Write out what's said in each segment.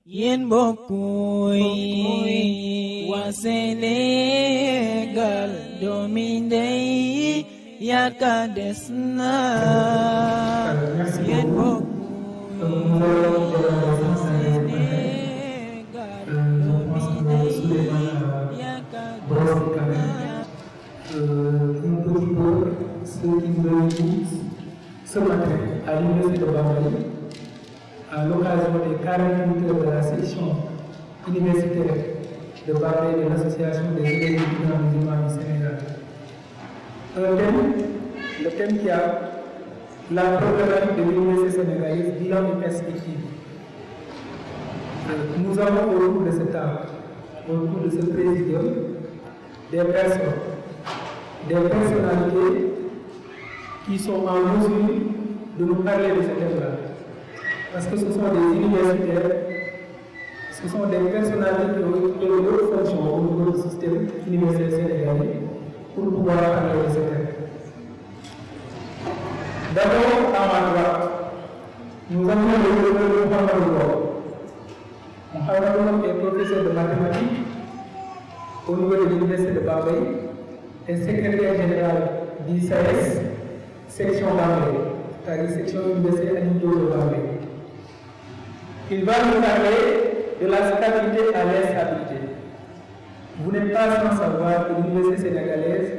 Yen bokuy wa Sénégal domine yaka desna yen bokuy wa Sénégal domine yaka desna. Un petit peu ce qui nous réunissent ce matin à l'Université de Bambali à l'occasion des 48 heures de la section universitaire de Bambali de l'Association des élèves étudiants musulmans du Sénégal. Le thème qui a la problématique de l'université sénégalaise, bilan et perspective. Nous avons au cours de cette table, au cours de ce présidium, des personnalités qui sont en mesure de nous parler de ce thème-là. Parce que ce sont des universitaires, ce sont des personnalités qui ont occupé leur fonction au niveau du système universitaire sénégalais pour pouvoir parler de ce thème. D'abord, à ma droite, nous avons le docteur Mohamed Ngom. Mohamed Ngom est professeur de mathématiques au niveau de l'université de Bambey et secrétaire général d'ISAS, section Bambey, c'est-à-dire section université Anito de Bambey. Il va nous parler de la stabilité à l'instabilité. Vous n'êtes pas sans savoir que l'université sénégalaise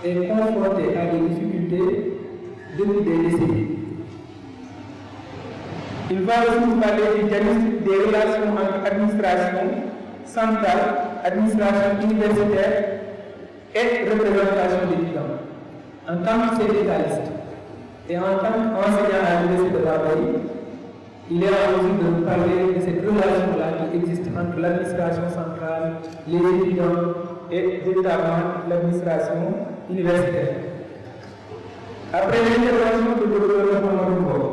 est confrontée à des difficultés depuis des décennies. Il va aussi nous parler du diagnostic des relations entre administration centrale, administration universitaire et représentation d'étudiants. En tant que syndicaliste et en tant qu'enseignant à l'université de Bambey, il est en mesure de nous parler de cette relation-là qui existe entre l'administration centrale, les étudiants et notamment l'administration universitaire. Après l'intervention du docteur Mohamed Ngom,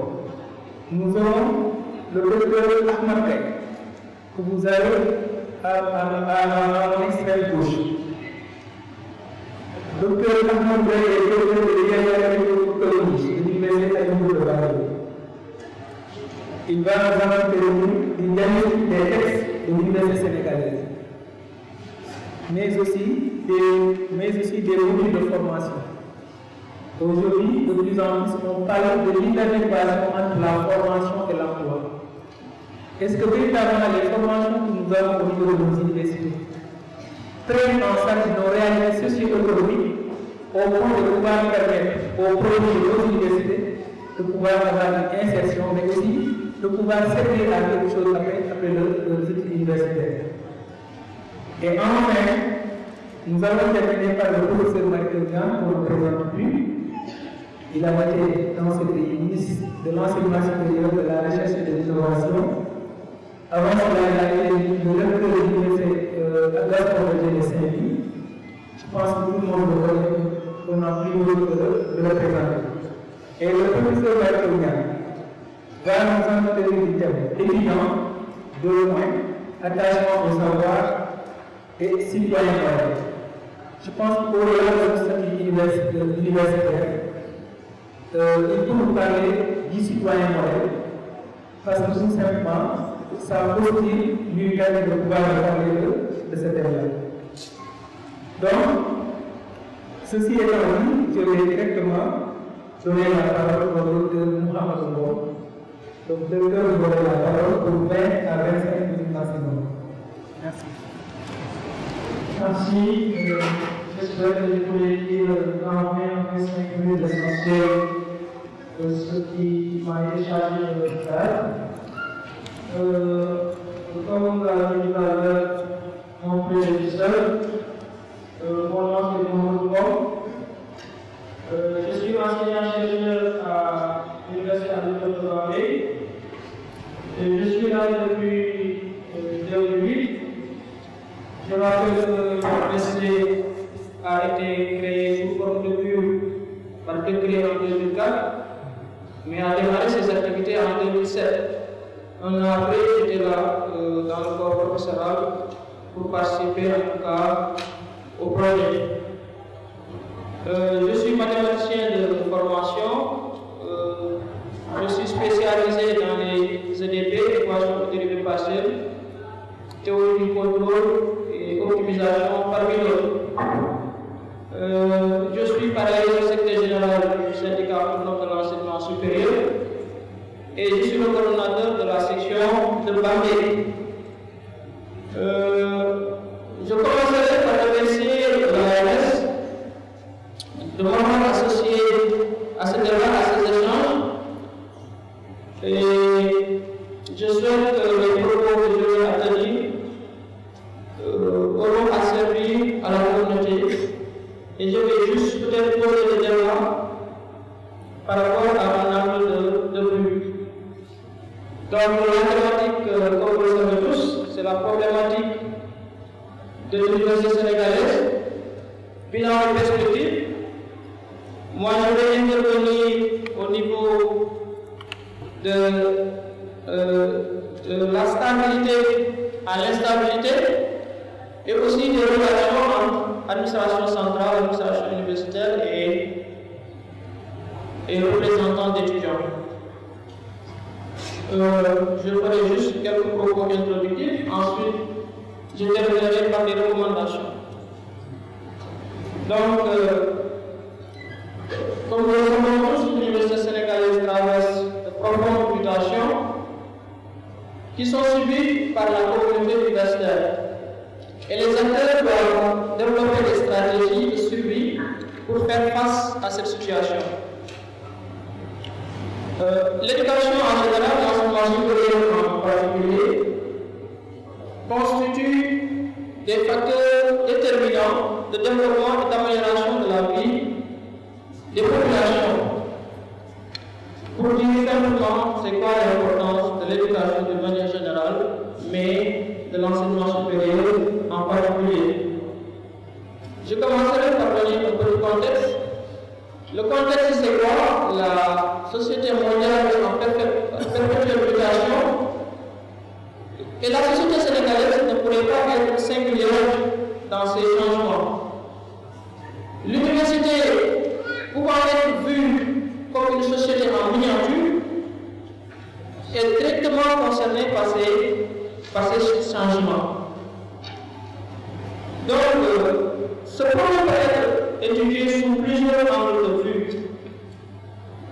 nous aurons le docteur Ahmad Bey, que vous avez à l'extrême gauche. Docteur Ahmad Bey est docteur de l'économie de l'université de Bambey. Il va nous intervenir du diagnostic des textes de l'université sénégalaise, mais aussi des modules de formation. Aujourd'hui, de plus en plus, on parle de l'inadéquation entre la formation et l'emploi. Est-ce que véritablement les formations que nous avons au niveau de nos universités prennent en charge nos réalités socio-économiques au point de pouvoir permettre aux produits de nos universités de pouvoir avoir une insertion, mais aussi de pouvoir servir à quelque chose après leurs études universitaires. Et enfin, nous allons terminer par le professeur Marc-Antoine, qu'on ne présente plus. Il a été dans ce pays ministre de l'enseignement supérieur, de la recherche et de l'innovation. Avant cela, il a été le recteur de l'université de Saint-Louis. Je pense que tout le monde le connaît, qu'on n'a plus besoin de le présenter. Et le professeur Marc-Antoine va nous entretenir du thème évident, de loin, attachement au savoir et citoyenneté. Je pense qu'au-delà de ce statut universitaire, il faut nous parler du citoyen modèle, parce que tout simplement, ça aussi lui permet de pouvoir parler de ce thème-là. Donc, ceci étant dit, je vais directement donner la parole au docteur Mohamed Ngom. Donc, docteur, vous aurez la parole pour 20 à 25 minutes maximum. Merci. Merci. J'espère que vous pouvez dire dans 20 à 25 minutes l'essentiel de ce qui m'a été chargé de faire. Comme vous l'avez dit tout à l'heure, mon prédécesseur, mon nom est Mohamed Ngom. Je suis enseignant-chercheur à l'Université de Bambey. Je suis là depuis 2008. Je rappelle que l'université a été créée sous forme de bureau par décret en 2004, mais a démarré ses activités en 2007. Un an après, j'étais là dans le corps professoral pour participer en tout cas au projet. Je suis mathématicien de formation. Je suis spécialisé dans les EDP, équations de dérivées partielles, théorie du contrôle et optimisation parmi d'autres. Je suis par ailleurs secrétaire général du syndicat autonome de l'enseignement supérieur et je suis le coordonnateur de la section de Bambé. Je commencerai par remercier l'AMS de m'avoir associé à ce débat, à ces échanges. Et je souhaite que les propos que je vais tenir auront servi à la communauté. Et je vais juste peut-être poser le débat par rapport à mon angle de vue. Donc la thématique, comme vous le savez tous, c'est la problématique de l'université sénégalaise, bilan et perspective. Moi, je vais intervenir au niveau de la stabilité à l'instabilité et aussi des relations entre administration centrale, administration universitaire et représentants d'étudiants. Je ferai juste quelques propos introductifs, ensuite je terminerai par des recommandations. Donc, comme nous le savons tous, l'université sénégalaise traverse de profondes mutations qui sont subies par la communauté universitaire. Et les acteurs doivent développer des stratégies de survie pour faire face à cette situation. L'éducation en général, l'enseignement supérieur en particulier, constitue des facteurs déterminants de développement et d'amélioration de la vie des populations. Pour dire simplement c'est quoi l'importance de l'éducation de manière générale, mais de l'enseignement supérieur en particulier. Je commencerai par donner un peu de contexte. Le contexte, c'est quoi? La société mondiale est en perpétuelle mutation et la société sénégalaise ne pourrait pas être singulière dans ces changements. L'université, pouvant être vue comme une société en miniature, est directement concernée par ces changements. Donc, ce problème peut être étudié sous plusieurs angles de vue.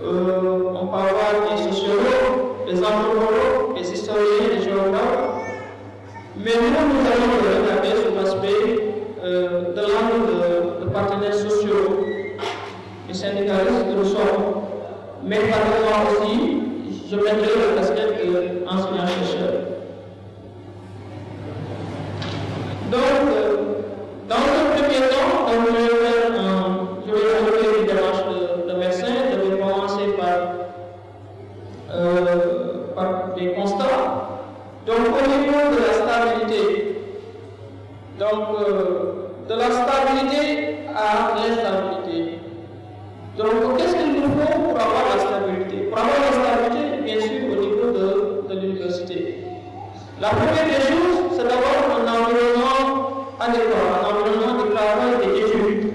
On peut avoir des sociologues, des anthropologues, des historiens, des géographes, mais nous allons regarder sur l'aspect de l'angle de partenaires sociaux et syndicalistes que nous sommes. Mais parallèlement aussi, je mettrai la casquette d'enseignant-chercheur. Donc, dans un premier temps, je vais développer une démarche de médecin. Je vais commencer par des constats. Donc, au niveau de la stabilité, donc de la stabilité à l'instabilité. Donc, qu'est-ce qu'il nous faut pour avoir la stabilité? Pour avoir la stabilité, bien sûr, au niveau de l'université. La première des choses, c'est d'avoir un environnement adéquat, un environnement de travail et d'études.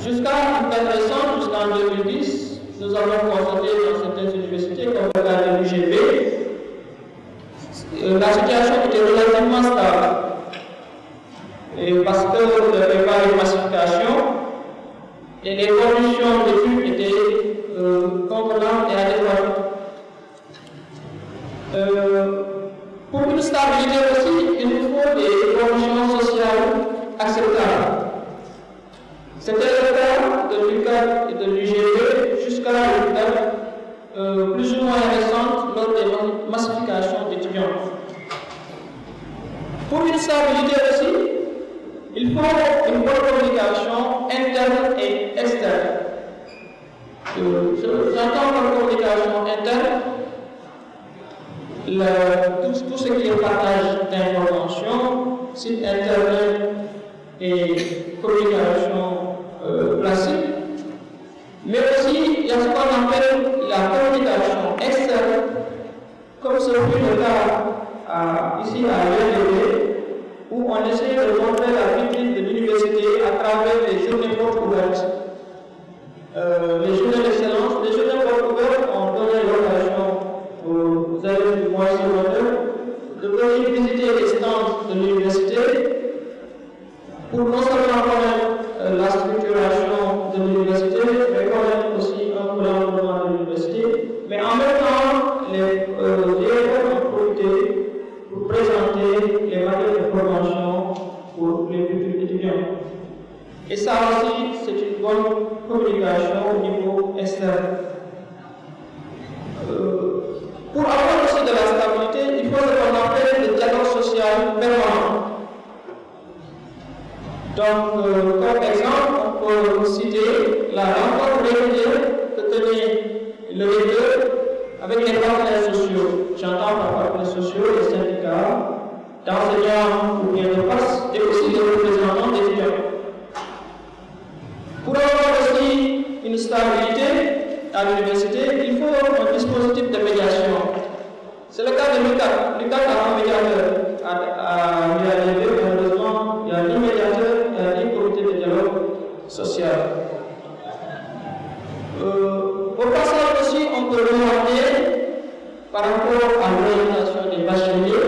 Jusqu'à une date récente, jusqu'en 2010, nous avons constaté dans certaines universités, comme le cas de l'UGB, la situation était relativement stable. Et parce que il n'y avait pas de massification, et les conditions d'études étaient convenantes et adéquates. Pour une stabilité aussi, il nous faut des conditions sociales acceptables. C'était le cas de l'UCAD et de l'UGB jusqu'à une date plus ou moins récente lors des massifications d'étudiants. Pour une stabilité aussi, il faut une bonne communication interne et externe. J'entends par communication interne tout ce qui est partage d'informations, site internet et communication classique. Mais aussi, il y a ce qu'on appelle la communication externe, comme ce fut le cas ici à l'UNDP, où on essaie de montrer la vitrine de l'université à travers les journées portes ouvertes. Les journées d'excellence, les journées portes ouvertes ont donné l'occasion aux élèves du moyen secondaire de venir visiter les stands de l'université pour non seulement connaître la structuration de l'université, mais connaître aussi un peu l'environnement de l'université, mais en même temps les en profiter pour présenter les matières de formation pour les futurs étudiants. Et ça aussi, c'est une bonne communication au niveau externe. Pour avoir aussi de la stabilité, il faut ce qu'on appelle le dialogue social permanent. Donc, comme exemple, on peut citer la rencontre régulière que tenait le recteur avec les partenaires sociaux. J'entends par partenaires sociaux les syndicats, d'enseignants ou bien de passe, et aussi des représentants d'étudiants. Pour avoir aussi une stabilité à l'université, il faut un dispositif de médiation. C'est le cas de l'UCAD. l'UCAD a un médiateur à l'UADB, malheureusement, il y a ni médiateur, il y a ni comité de dialogue social. Au passage aussi, on peut remarquer par rapport à l'orientation des bacheliers,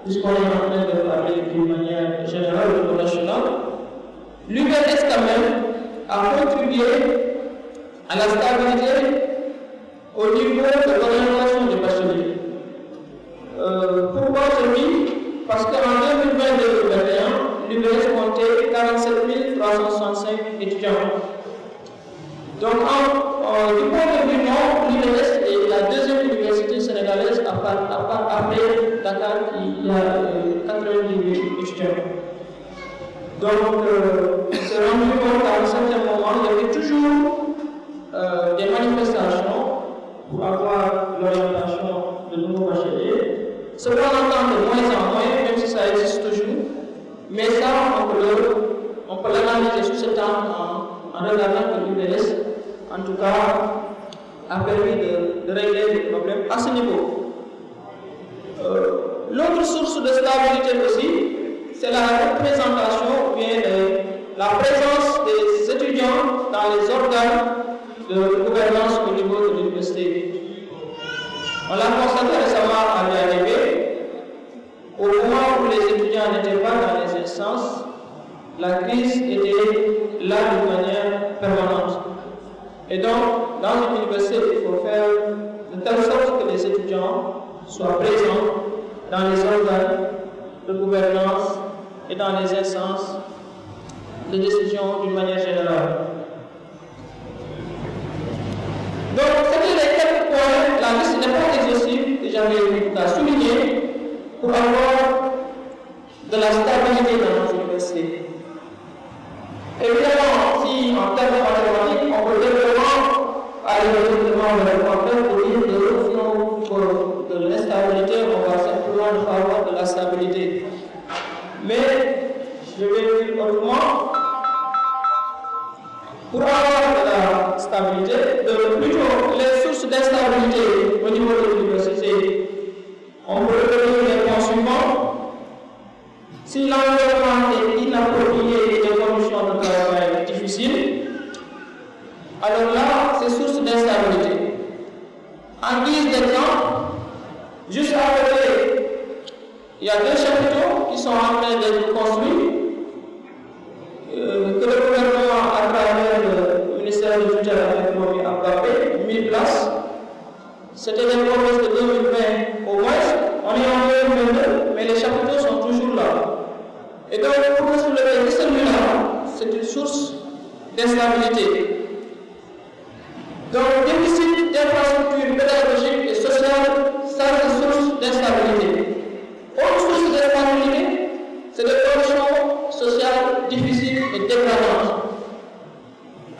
puisqu'on est en train de parler d'une manière générale au niveau national, l'UBS quand même a contribué à la stabilité au niveau de l'orientation des bacheliers. Pourquoi je dis? Parce qu'en 2020-2021, l'UBS comptait 47 365 étudiants. Donc, du point de vue nombre, l'UBS est la deuxième université sénégalaise après Dakar qui a 90 étudiants. Donc, c'est rendu compte qu'à un certain moment, il y avait toujours des manifestations pour avoir l'orientation de nouveaux bacheliers. Cependant, de moins en moins, même si ça existe toujours, mais ça, on peut l'analyser sous cet angle en regardant que l'UBS, en tout cas, a permis de régler des problèmes à ce niveau. L'autre source de stabilité aussi, c'est la représentation ou bien la présence des étudiants dans les organes de gouvernance au niveau de l'université. On l'a constaté récemment à l'UADB, au moment où les étudiants n'étaient pas dans les instances, la crise était là de manière permanente. Et donc, dans une université, il faut faire de telle sorte que les étudiants soient présents dans les organes de gouvernance et dans les instances de décision d'une manière générale. Donc, c'était les quelques points, la liste n'est pas exhaustive, que j'avais à souligner pour avoir de la stabilité dans nos universités. Évidemment, si en termes de mathématiques, on peut directement aller directement vers le contraire pour dire que sinon, de l'instabilité, on va simplement avoir de la stabilité. Mais, je vais dire autrement, pour avoir de la stabilité, plutôt les sources d'instabilité au niveau de l'université, on peut retenir les points suivants. Si l'environnement est inapproprié et les conditions de travail difficiles, alors là, c'est source d'instabilité. En guise d'exemple, juste à côté, il y a 2 chapiteaux qui sont en train d'être construits, que le gouvernement, à travers le ministère de tutelle a économie a frappé, 1000 places. C'était des promesses de 2020 au moins, on est en 2022, mais les chapiteaux sont toujours là. Et donc, pour nous soulever celui-là, c'est une source d'instabilité. Donc, déficit d'infrastructures pédagogiques et sociales, ça c'est une source d'instabilité. Autre source d'instabilité, c'est des conditions sociales difficiles et dégradantes.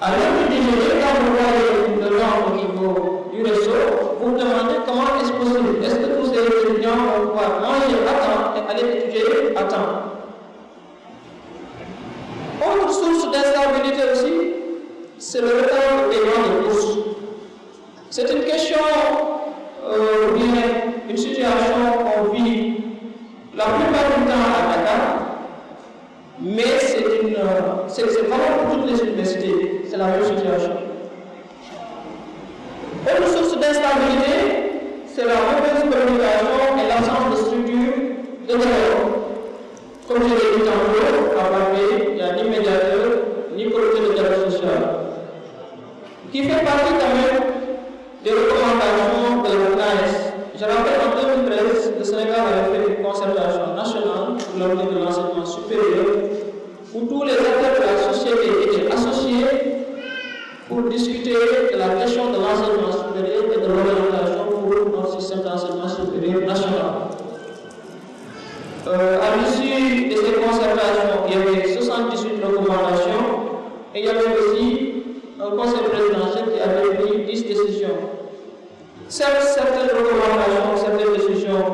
À l'heure du déjeuner, quand vous voyez le temps au niveau du réseau, vous vous demandez comment est-ce possible. Est-ce que tous ces étudiants vont pouvoir manger à temps et aller étudier à temps? Autre source d'instabilité aussi, c'est le retard de paiement de bourses. C'est une question, bien une situation qu'on vit la plupart du temps à Dakar, mais c'est vraiment pour toutes les universités, c'est la même situation. Autre source d'instabilité, c'est la mauvaise communication et l'absence de structure Comme je l'ai dit tantôt, à Barbé, il n'y a ni médiateur, ni comité de dialogue social. Qui fait partie quand même des recommandations de la CNAES. Je rappelle en 2013, le Sénégal avait fait une concertation nationale pour l'avenir de l'enseignement supérieur où tous les acteurs de la société étaient associés pour discuter de la question de l'enseignement supérieur et de l'orientation pour notre système d'enseignement supérieur national. À l'issue de ces concertations, il y avait 78 recommandations et il y avait aussi un conseil présidentiel qui avait pris 10 décisions. Certaines recommandations, certaines décisions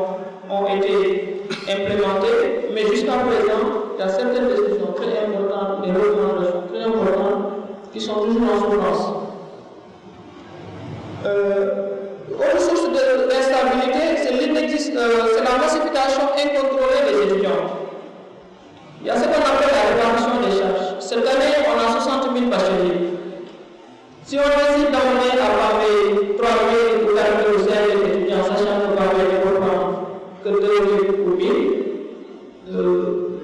ont été implémentées, mais jusqu'à présent, il y a certaines décisions très importantes, des recommandations très importantes qui sont toujours en souffrance. Autre source d'instabilité, c'est la massification incontrôlée des étudiants. Il y a ce qu'on appelle la répartition des charges. Cette année, on a 60 000 bacheliers. Si on décide d'emmener à Bambé 3 000 ou 4 000 ou 5 000 étudiants, sachant que Bambé ne reprend que 2 000 ou 1 000,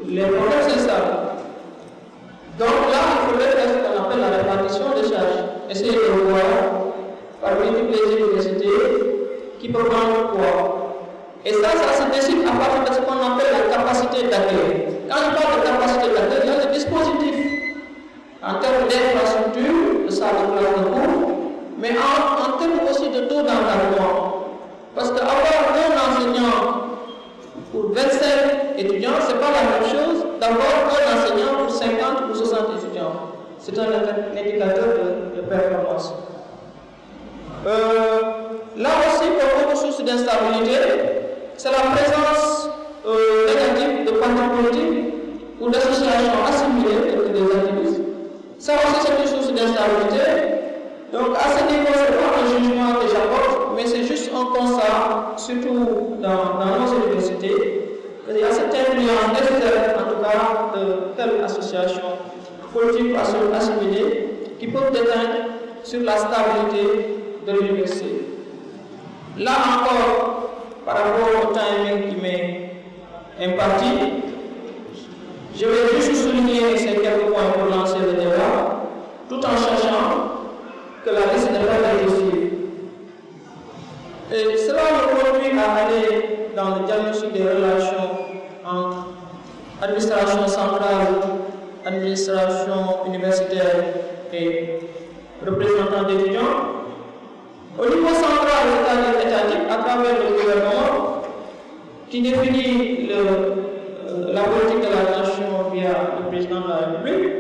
les problèmes c'est ça. Donc là, il faudrait faire ce qu'on appelle la répartition des charges. Essayer de voir parmi toutes les universités qui peuvent prendre quoi. Et ça se décide à partir de ce qu'on appelle la capacité d'accueil. Quand je parle de capacité d'accueil, il y a des dispositifs en termes d'infrastructure, de salle de classe de cours, mais en termes aussi de taux d'encadrement. Parce qu'avoir un enseignant pour 25 étudiants, ce n'est pas la même chose d'avoir un enseignant pour 50 ou 60 étudiants. C'est un indicateur de performance. Là aussi, pour autre source d'instabilité, c'est la présence négative de partis politiques ou d'associations assimilées avec des activistes. Ça aussi, c'est une source d'instabilité. Donc, à ce niveau, ce n'est pas un jugement que j'apporte, mais c'est juste un constat, surtout dans nos universités, qu'il y a cette influence nécessaire, en tout cas, de telles associations politiques ou assimilées qui peuvent déteindre sur la stabilité de l'université. Là encore, par rapport au timing qui m'est imparti, je vais juste souligner ces quelques points pour lancer le débat, tout en sachant que la liste n'est pas exhaustive. Et cela me conduit à aller dans le diagnostic des relations entre administration centrale, administration universitaire et représentants d'étudiants. Au niveau central, c'est-à-dire étatique, à travers le gouvernement, qui définit la politique de la nation via le président de la République,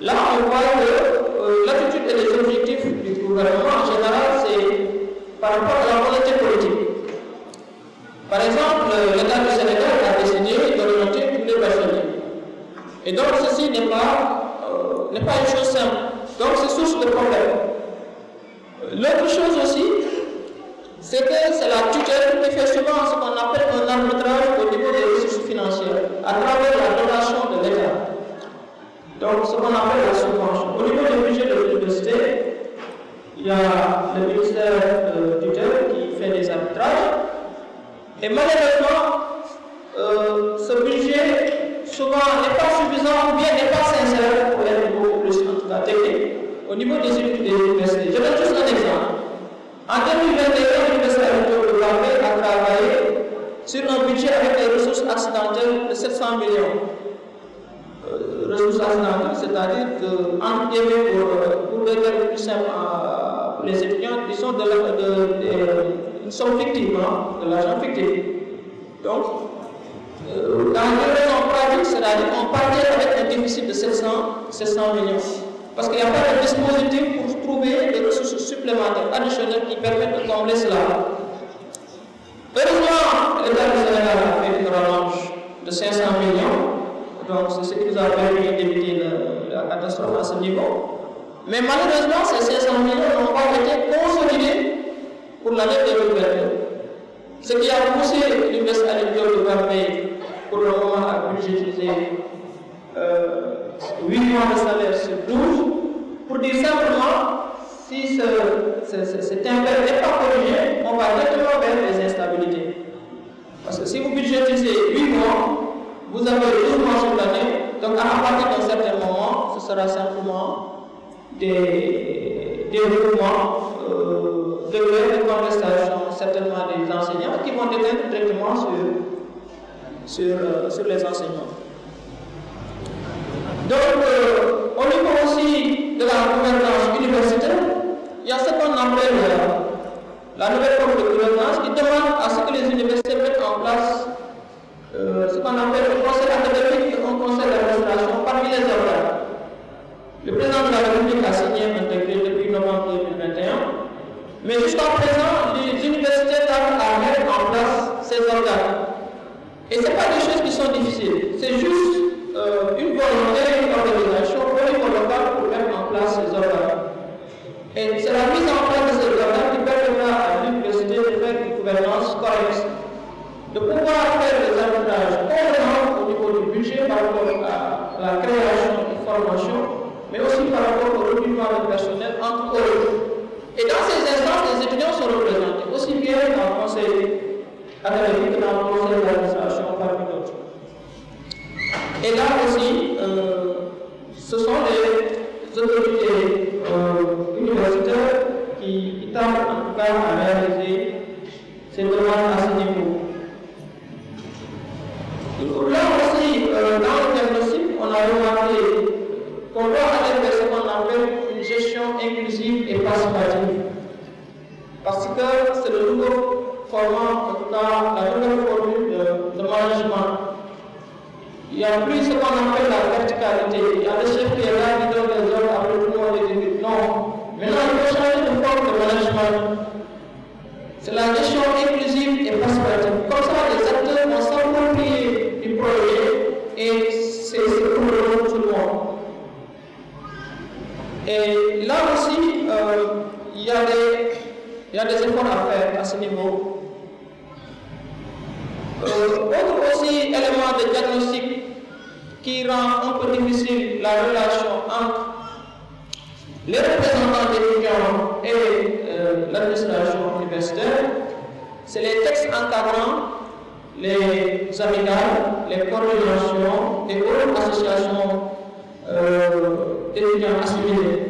là on voit que l'attitude et les objectifs du gouvernement en général, c'est par rapport à la volonté politique. Par exemple, l'État du Sénégal a décidé d'orienter tous les bacheliers. Et donc ceci n'est pas une chose simple. Donc c'est source de problème. L'autre chose aussi, c'est que c'est la tutelle qui fait souvent ce qu'on appelle un arbitrage au niveau des ressources financières, à travers la dotation de l'État. Donc, ce qu'on appelle la subvention. Au niveau du budget de l'université, il y a le ministère de tutelle qui fait des arbitrages. Et malheureusement, ce budget souvent n'est pas suffisant ou bien n'est pas sincère pour être beaucoup plus en tout cas technique au niveau des universités. Je donne juste un exemple. En 2021, l'Université de Bambé a travaillé sur un budget avec des ressources accidentelles de 700 millions. Ressources accidentelles, c'est-à-dire qu'entre guillemets, pour le dire plus simple pour les étudiants, ils sont une somme fictive, de l'argent fictif. Donc, dans les raisons pratiques, c'est-à-dire qu'on partait avec un déficit de 700 millions. Parce qu'il n'y a pas de dispositif pour trouver des ressources supplémentaires, additionnelles qui permettent de combler cela. Heureusement, l'État du Sénégal a fait une rallonge de 500 millions. Donc, c'est ce qui nous a permis d'éviter la catastrophe à ce niveau. Mais malheureusement, ces 500 millions n'ont pas été consolidés pour l'année 2022. Ce qui a poussé l'Université de Bambé pour le moment à budgétiser 8 mois de salaire sur 12, pour dire simplement, si cet impair n'est pas corrigé, on va directement vers les instabilités. Parce que si vous budgétisez 8 mois, vous avez 12 mois sur l'année, donc à partir d'un certain moment, ce sera simplement des mouvements de grève, de contestation, certainement des enseignants qui vont déteindre directement sur les enseignants. Donc, au niveau aussi de la gouvernance universitaire, il y a ce qu'on appelle la nouvelle forme de gouvernance qui demande à ce que les universités mettent en place ce qu'on appelle le conseil académique et un conseil d'administration parmi les organes. Le président de la République a signé un décret depuis novembre 2021, mais jusqu'à présent, les universités tardent à mettre en place ces organes. Et ce n'est pas des choses qui sont difficiles, c'est juste une volonté, une organisation au niveau local pour mettre en place ces organes. Et c'est la mise en place de ces organes qui permettra à l'université de faire une gouvernance correcte, de pouvoir faire des arbitrages cohérents au niveau du budget par rapport à la création et formation, mais aussi par rapport au recrutement du personnel entre autres. Et dans ces instances, les étudiants sont représentés, aussi bien dans le conseil académique que dans le conseil d'administration parmi d'autres. Et là aussi, ce sont les autorités universitaires qui tardent en tout cas à réaliser ces demandes à ce niveau. Là aussi, dans le diagnostic, on a remarqué qu'on doit aller vers ce qu'on appelle une gestion inclusive et participative. Parce que c'est le nouveau format, en tout cas la nouvelle formule de management. Il n'y a plus ce qu'on appelle la verticalité. Il y a le chef qui est là, qui donne les ordres, après tout le monde exécute. Non. Maintenant, il faut changer de forme de management. C'est la gestion inclusive et participative. Comme ça, les acteurs vont s'approprier du projet et c'est pour tout le monde. Et là aussi, il y a des efforts à faire à ce niveau. Autre aussi élément de diagnostic qui rend un peu difficile la relation entre les représentants des étudiants et l'administration universitaire, c'est les textes encadrant les amicales, les coordinations et autres associations d'étudiants assimilés.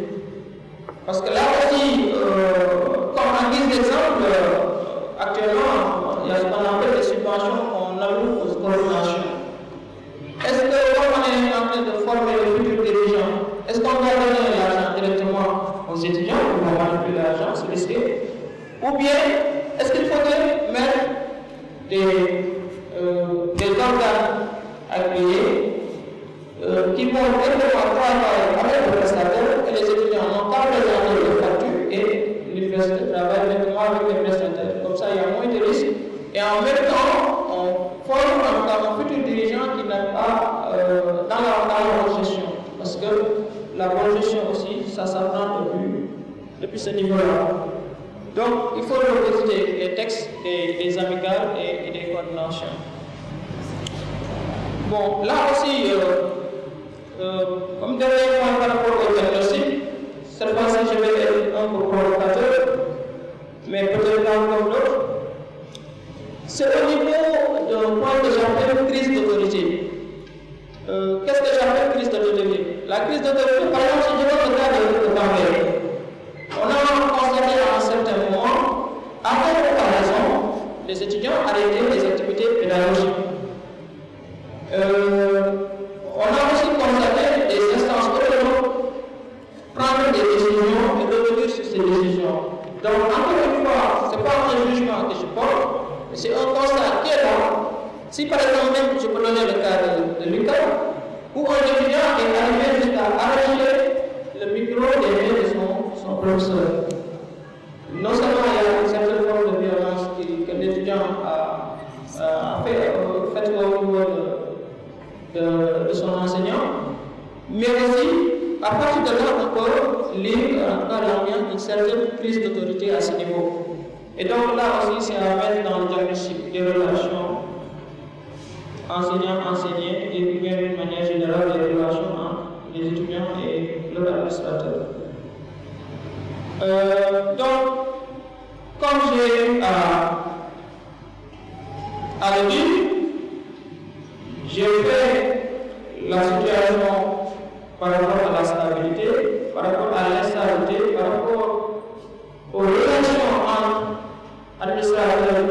Parce que là aussi, comme en guise d'exemple, actuellement, il y a ce qu'on appelle des subventions qu'on alloue aux coordinations. Est-ce que quand on est en train de former les futurs dirigeants, est-ce qu'on doit donner l'argent directement aux étudiants ou on va manipuler l'argent, c'est risqué? Ou bien, est-ce qu'il faudrait mettre des organes agréés qui vont directement travailler avec le prestataire et les étudiants n'ont pas présenté de facture et l'université travaille directement avec les prestataires. Comme ça, il y a moins de risques. Et en même temps, on forme un futur dirigeant qui n'est pas dans la bonne gestion. Parce que la bonne gestion aussi, ça s'apprend depuis ce niveau-là. Donc, il faut revisiter les textes des amicales et des coordinations. Bon, là aussi, comme dernier point par rapport au diagnostic, cette fois-ci je vais être un peu provocateur, mais peut-être pas comme l'autre. C'est au niveau d'un point que j'appelle crise d'autorité. Qu'est-ce que j'appelle crise d'autorité? La crise d'autorité, par exemple, si je veux le cas de Bambé, on a constaté à un certain moment, après comparaison, les étudiants arrêtaient les activités pédagogiques. On a aussi constaté des instances autonomes prendre des décisions et revenir sur ces décisions. Donc, encore une fois, ce n'est pas un jugement que je porte, mais c'est un constat qui est là. Si par exemple, même je peux donner le cas de Lucas, où un étudiant est arrivé jusqu'à arracher le micro des mains de son professeur. Non seulement il y a une certaine forme de violence que l'étudiant a fait au niveau de son enseignant, mais aussi, à partir de là, on peut lire une certaine prise d'autorité à ce niveau. Et donc là aussi, c'est à mettre dans le diagnostic des relations enseignant-enseigné et puis d'une manière générale les relations entre les étudiants et leur administrateur. Donc, comme j'ai à le dire, j'ai fait la situation par rapport à la stabilité, par rapport à l'instabilité, par rapport aux relations entre administrateurs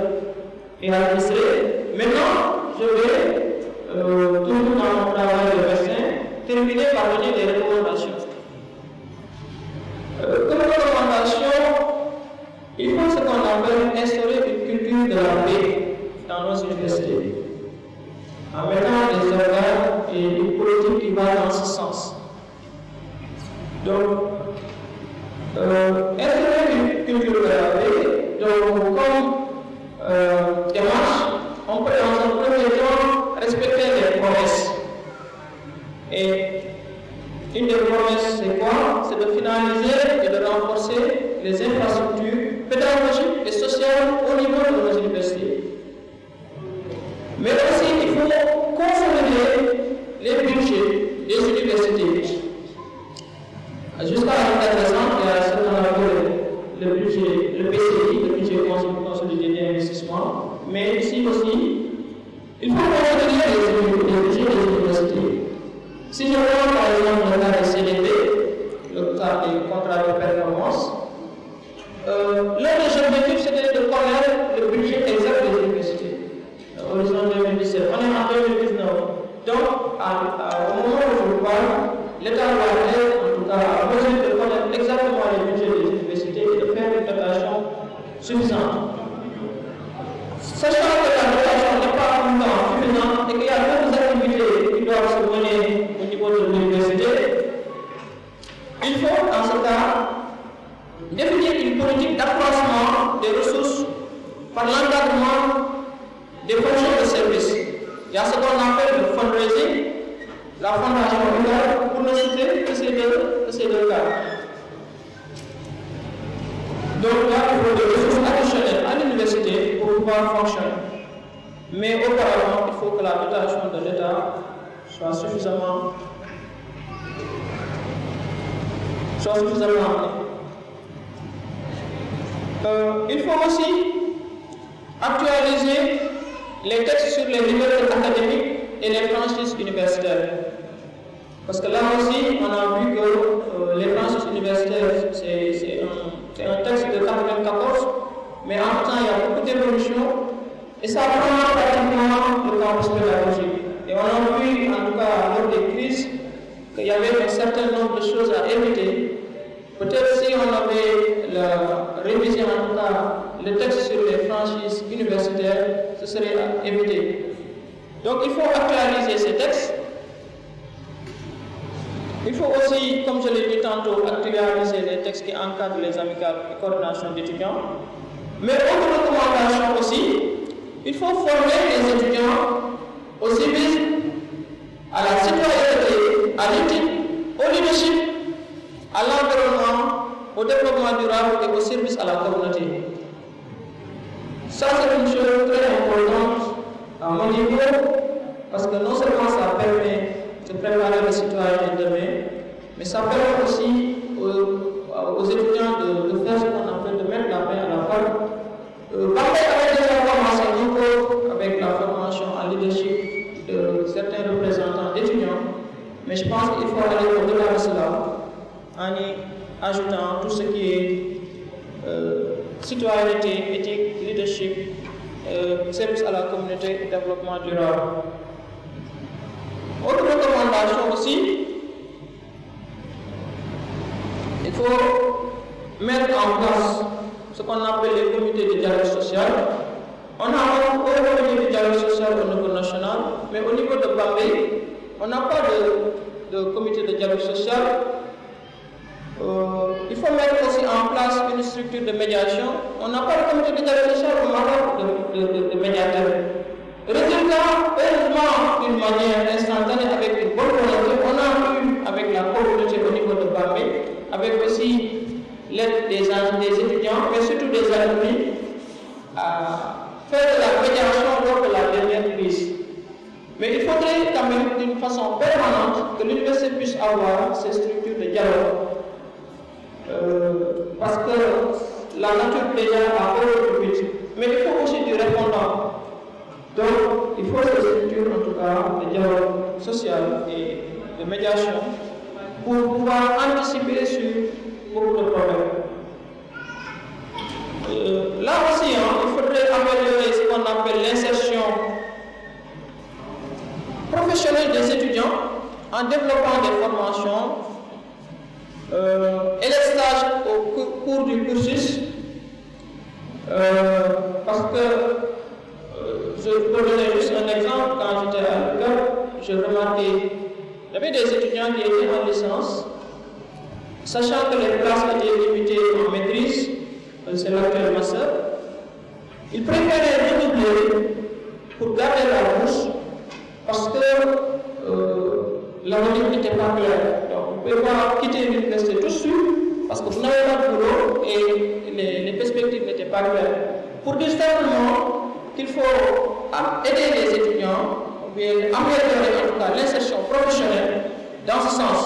et administrés. Maintenant, je vais, toujours dans mon travail de médecin, terminer par donner des recommandations. Comme recommandation, il faut ce qu'on appelle instaurer une culture de la paix dans nos universités, en mettant des organes et une politique qui va dans ce sens. Donc, instaurer une culture de la paix, donc comme démarche, on peut dans un premier temps respecter les promesses. Et une des promesses, c'est quoi? C'est de finaliser et de renforcer les infrastructures pédagogiques et sociales au niveau de nos universités. Mais aussi, il faut consolider les budgets des universités. Jusqu'à la date récente, il y a ce qu'on appelle le budget, le PCI, le budget consolidé d'investissement. Mais ici aussi, il faut consolider les budgets des universités. Si je prends par exemple le cas des CDP, le cas des contrats de performance, l'un des objectifs c'était de connaître le budget exact des universités. Horizon 2017, on est en 2019. Donc, au moment où je vous parle, l'État doit être en tout cas en mesure de connaître exactement les budgets des universités et de faire une dotation suffisante. Sachant que la dotation n'est pas tout le temps suffisante et qu'il y a d'autres activités qui doivent se mener au niveau de l'université, il faut dans ce cas définir une politique d'accroissement des ressources par l'encadrement des fonctions de service. Il y a ce qu'on appelle le fundraising, la fondation UGAR, pour ne citer que ces deux cas. Donc là, il faut des ressources additionnelles à l'université pour pouvoir fonctionner. Mais auparavant, il faut que la dotation de l'État soit suffisamment il faut aussi actualiser les textes sur les libertés académiques et les franchises universitaires. Parce que là aussi, on a vu que les franchises universitaires, c'est un texte de 1994, mais en même temps, il y a beaucoup d'évolutions et ça prend pratiquement le campus pédagogique. Et on a vu, en tout cas, lors des crises, qu'il y avait un certain nombre de choses à éviter. Peut-être si on avait révisé en tout cas le texte sur les franchises universitaires, ce serait à éviter. Donc il faut actualiser ces textes. Il faut aussi, comme je l'ai dit tantôt, actualiser les textes qui encadrent les amicales et coordinations d'étudiants. Mais autre recommandation aussi, il faut former les étudiants au civisme, à la citoyenneté, à l'éthique, au leadership, à l'environnement, au développement durable et au service à la communauté. Ça, c'est une chose très importante à mon niveau, parce que non seulement ça permet de préparer les citoyens de demain, mais ça permet aussi aux étudiants de faire ce qu'on appelle de mettre la main à la pâte. Parfois, avec des informations nouveaux, avec la formation en leadership de certains représentants d'étudiants, mais je pense qu'il faut aller au-delà de cela, en y ajoutant tout ce qui est citoyenneté, éthique, leadership, service à la communauté et développement durable. Autre recommandation aussi, il faut mettre en place ce qu'on appelle les comités de dialogue social. On a un comité de dialogue social au niveau national, mais au niveau de Bambey, on n'a pas de comité de dialogue social. Il faut mettre aussi en place une structure de médiation. On n'a pas de comité de dialogue social, on n'a pas de médiateur. Résultat, heureusement, d'une manière instantanée, avec une bonne volonté, on a eu avec la communauté au niveau de Bambey, avec aussi l'aide des étudiants, mais surtout des alumni, à faire de la médiation lors de la dernière crise. Mais il faudrait quand même d'une façon permanente que l'université puisse avoir ces structures de dialogue. Parce que la nature déjà a horreur du but. Mais il faut aussi du répondant. Donc, il faut ces structures, en tout cas, de dialogue social et de médiation, pour pouvoir anticiper sur beaucoup de problèmes. Là aussi, il faudrait améliorer ce qu'on appelle l'insertion professionnelle des étudiants en développant des formations et les stages au cours du cursus. Parce que je peux donner juste un exemple. Quand j'étais à l'école, je remarquais qu'il y avait des étudiants qui étaient en licence, sachant que les places étaient limitées en maîtrise, c'est l'actuel master, ils préféraient redoubler pour garder la bourse parce que la logique n'était pas claire. Donc, vous ne pouvez pas quitter l'université tout de suite parce que vous n'avez pas de boulot et les perspectives n'étaient pas claires. Pour dire simplement qu'il faut aider les étudiants, ou bien améliorer en tout cas l'insertion professionnelle dans ce sens.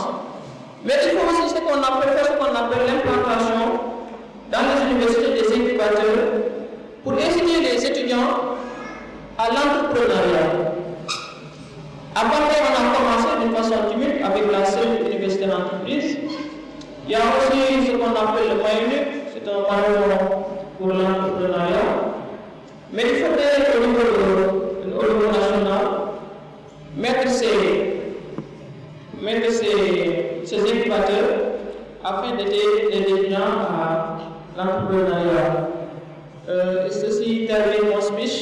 Mais il faut aussi faire ce qu'on appelle l'implantation dans les universités des incubateurs pour inciter les étudiants à l'entrepreneuriat. Avant, on a commencé d'une façon timide avec la seule université d'entreprise. Il y a aussi ce qu'on appelle le MAUNIC, c'est un manuel pour l'entrepreneuriat. Mais il faudrait au niveau national mettre ces incubateurs afin d'aider les étudiants à l'entrepreneuriat. Ceci termine mon speech.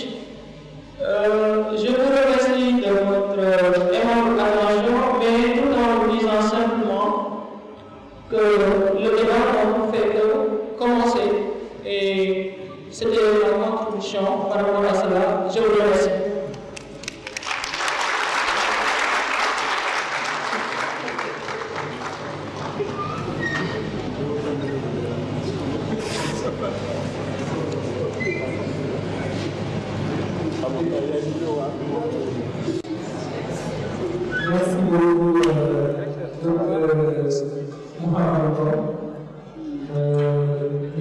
Je vous remercie de votre aimable attention, mais tout en vous disant simplement que le débat n'a fait que commencer. Et c'était ma contribution par rapport à cela. Je vous remercie. Merci beaucoup,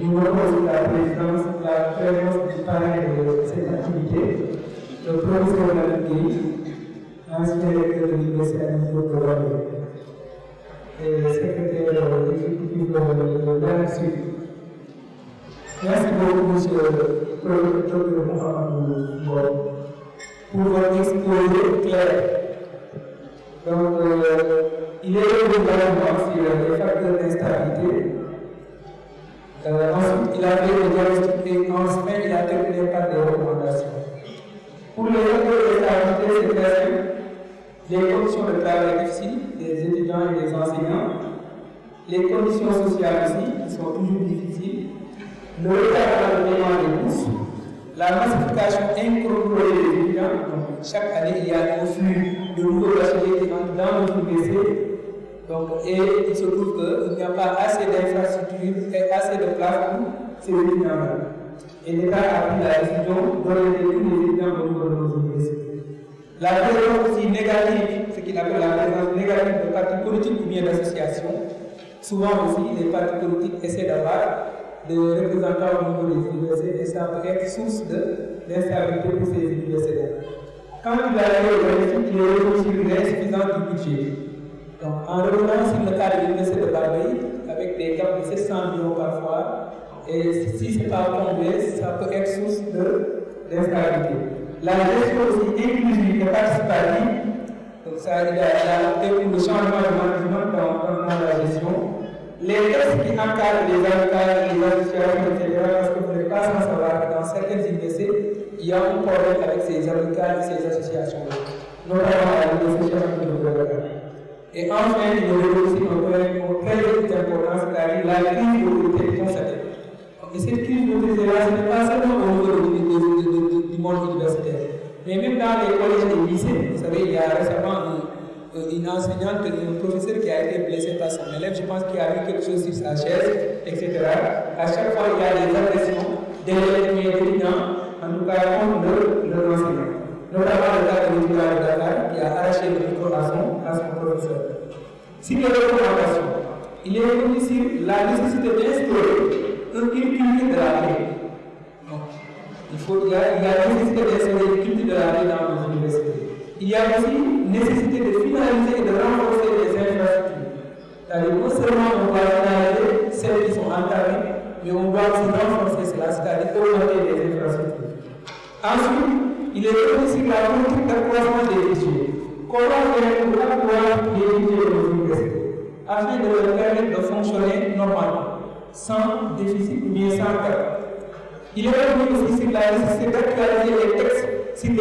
nous remercions la présidence, la présence du parrain de cette activité, le professeur Nalingui, ancien recteur de l'université de Bordeaux, et secrétaire exécutif de l'Institut. Merci beaucoup, monsieur le docteur Mohamed, pour votre exposé clair. Donc, il est redondant sur les facteurs d'instabilité. Ensuite, il a fait le diagnostic et enfin, il a terminé par des recommandations. Pour les facteurs d'instabilité, c'est les conditions de travail difficiles des étudiants et des enseignants, les conditions sociales aussi, qui sont toujours difficiles, le retard dans le paiement des bourses, la massification incontrôlée des étudiants. Donc, chaque année, il y a un flux de nouveaux bacheliers qui entrent dans notre université. Donc, et il se trouve qu'il n'y a pas assez d'infrastructures et assez de place pour ces étudiants-là. Et l'État a pris la décision d'orienter tous les étudiants au niveau de nos universités. La présence aussi négative, ce qu'il appelle la présence négative de partis politiques ou bien d'associations. Souvent aussi, les partis politiques essaient d'avoir des représentants au niveau des universités et ça peut être source d'instabilité pour ces universitaires. Quand il a été organisé, il est revenu sur l'insuffisance du budget. Donc, en revenant sur le cas de l'université de Barbey, avec des gaps de 700 millions parfois, et si ce n'est pas comblé, ça peut être source d'instabilité. La gestion aussi inclusive et participative, donc ça il y a le changement de management dans la gestion. Les textes qui encadrent les avocats, les associations, etc., parce que vous n'êtes pas sans savoir que dans certaines universités, il y a un problème avec ces avocats et ces associations-là, notamment à l'université de Bordeaux. Et enfin, il y a aussi un problème très important, c'est-à-dire la crise d'autorité constatée. Et cette crise d'autorité-là, ce n'est pas seulement au niveau du monde universitaire, mais même dans les collèges et les lycées. Vous savez, il y a récemment une enseignante, un professeur qui a été blessé par son élève, je pense qu'il a eu quelque chose sur sa chaise, etc. À chaque fois, il y a des agressions d'élèves étudiants, en tout cas contre leur enseignant. Notamment le cas de l'étudiant de Dakar qui a arraché le micro à son professeur. Si les recommandations, il est revenu sur la nécessité d'instaurer un culture de la paix. Il y a nécessité d'insérer les cultures de la vie dans nos universités. Il y a aussi nécessité de finaliser et de renforcer les infrastructures. C'est-à-dire non seulement on doit finaliser celles qui sont entamées, mais on doit aussi renforcer cela, c'est-à-dire augmenter les infrastructures. Ensuite, il est aussi la politique d'accroissement des budgets. Comment faire pour accroître les budgets de nos universités afin de leur permettre de fonctionner normalement, sans déficit ou bien sans perte. Il est revenu aussi sur la nécessité d'actualiser les textes sur les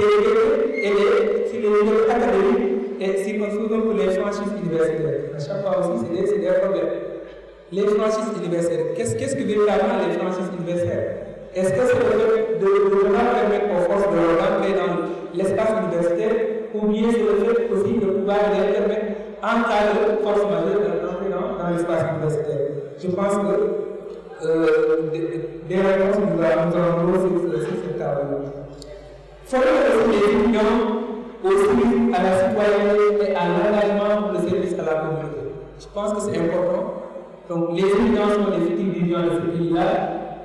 méthodes académiques et sur un souvent pour les franchises universitaires. À chaque fois aussi, c'est des problèmes. Les franchises universitaires, qu'est-ce que véritablement les franchises universitaires? Est-ce que c'est le fait de pouvoir permettre aux forces de rentrer dans l'espace universitaire ou bien c'est le fait aussi de pouvoir les permettre en cas de force majeure d'entrer dans l'espace universitaire? Je pense que des réponses nous allons sur cette table. Former aussi les étudiants aussi à la citoyenneté et à l'engagement pour le service à la communauté. Je pense que c'est important. Donc les étudiants sont les futurs dirigeants de ce pays-là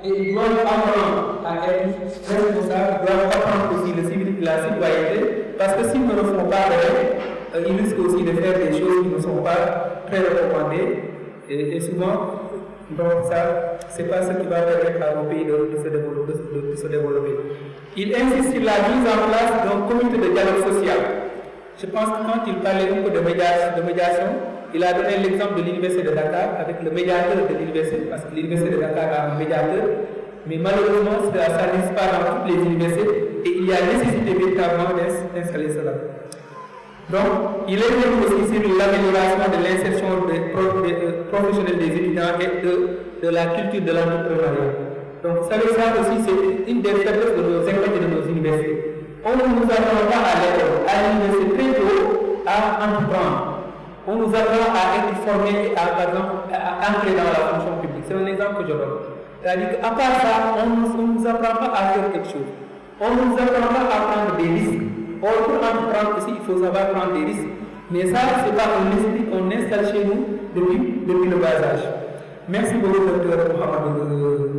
et ils doivent apprendre à être responsables, ils doivent apprendre aussi la citoyenneté parce que s'ils ne le font pas, ils risquent aussi de faire des choses qui ne sont pas très recommandées et souvent. Donc ça, ce n'est pas ce qui va permettre à nos pays de se développer. Il insiste sur la mise en place d'un comité de dialogue social. Je pense que quand il parlait un peu de médiation, il a donné l'exemple de l'Université de Dakar avec le médiateur de l'université, parce que l'Université de Dakar a un médiateur, mais malheureusement ça n'existe pas dans toutes les universités et il y a nécessité véritablement d'installer cela. Donc, il est venu aussi sur l'amélioration de l'insertion professionnelle des étudiants et de la culture de l'entrepreneuriat. Donc, vous savez, ça aussi, c'est une des faiblesses de nos écoles et de nos universités. On ne nous apprend pas à l'école, à l'université très tôt, à entreprendre. On nous apprend à être formé et par exemple, à entrer dans la fonction publique. C'est un exemple que je donne. C'est-à-dire qu'à part ça, on ne nous apprend pas à faire quelque chose. On ne nous apprend pas à prendre des risques. Or, pour entreprendre aussi, il faut savoir prendre des risques. Mais ça, ce n'est pas un esprit qu'on installe chez nous depuis le bas âge. Merci beaucoup, Dr. Mohamed.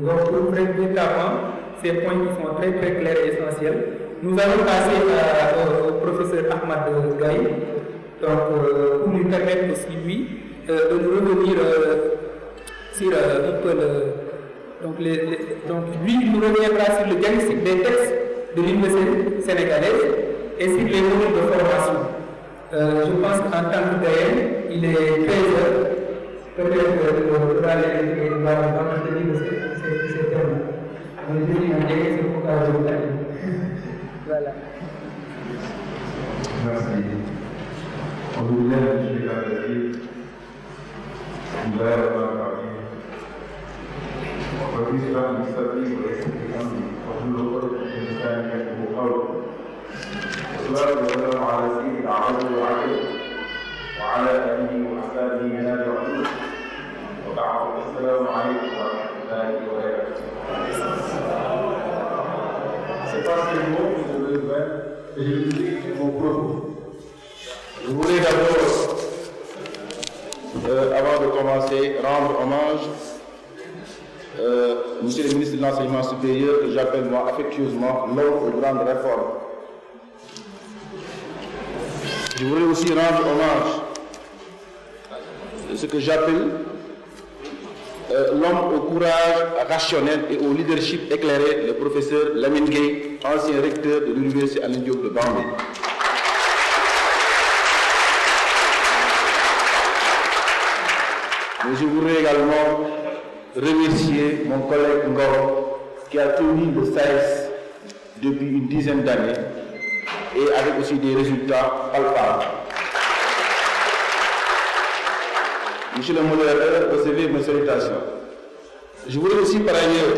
Donc, pour véritablement, ces points qui sont très très clairs et essentiels. Nous allons passer au professeur Ahmad Gaye, pour lui permettre aussi, lui, de nous revenir sur un peu donc, lui, il nous reviendra sur le diagnostic des textes de l'université sénégalaise et sur les modules de formation. Je pense qu'en tant que Gaël, il est 13h. Peut-être que va aller dans le livre ces termes. On est venu à dire c'est pourquoi je vous l'ai dit. Voilà. Merci. On vous lève, je vais la dire. On va avoir وبالنسبة للمستقيم والاستقامة وكل خلق الإنسان يحب قوله والصلاة والسلام على سيد الأعراض والعقل وعلى آله وأصحابه من الرحمن وبعد السلام عليكم ورحمة الله وبركاته. C'est pas ces mots que je veux faire et je vous dis mon propos. Je voulais d'abord, avant de commencer, rendre hommage Monsieur le ministre de l'Enseignement supérieur, que j'appelle moi affectueusement l'homme aux grandes réformes. Je voudrais aussi rendre hommage à ce que j'appelle l'homme au courage rationnel et au leadership éclairé, le professeur Lamine Gueye, ancien recteur de l'Université Alioune Diop de Bambey. Mais je voudrais également remercier mon collègue Ngoro qui a tenu le SAES depuis une dizaine d'années et avec aussi des résultats palpables. Monsieur le modérateur, recevez mes salutations. Je voudrais aussi par ailleurs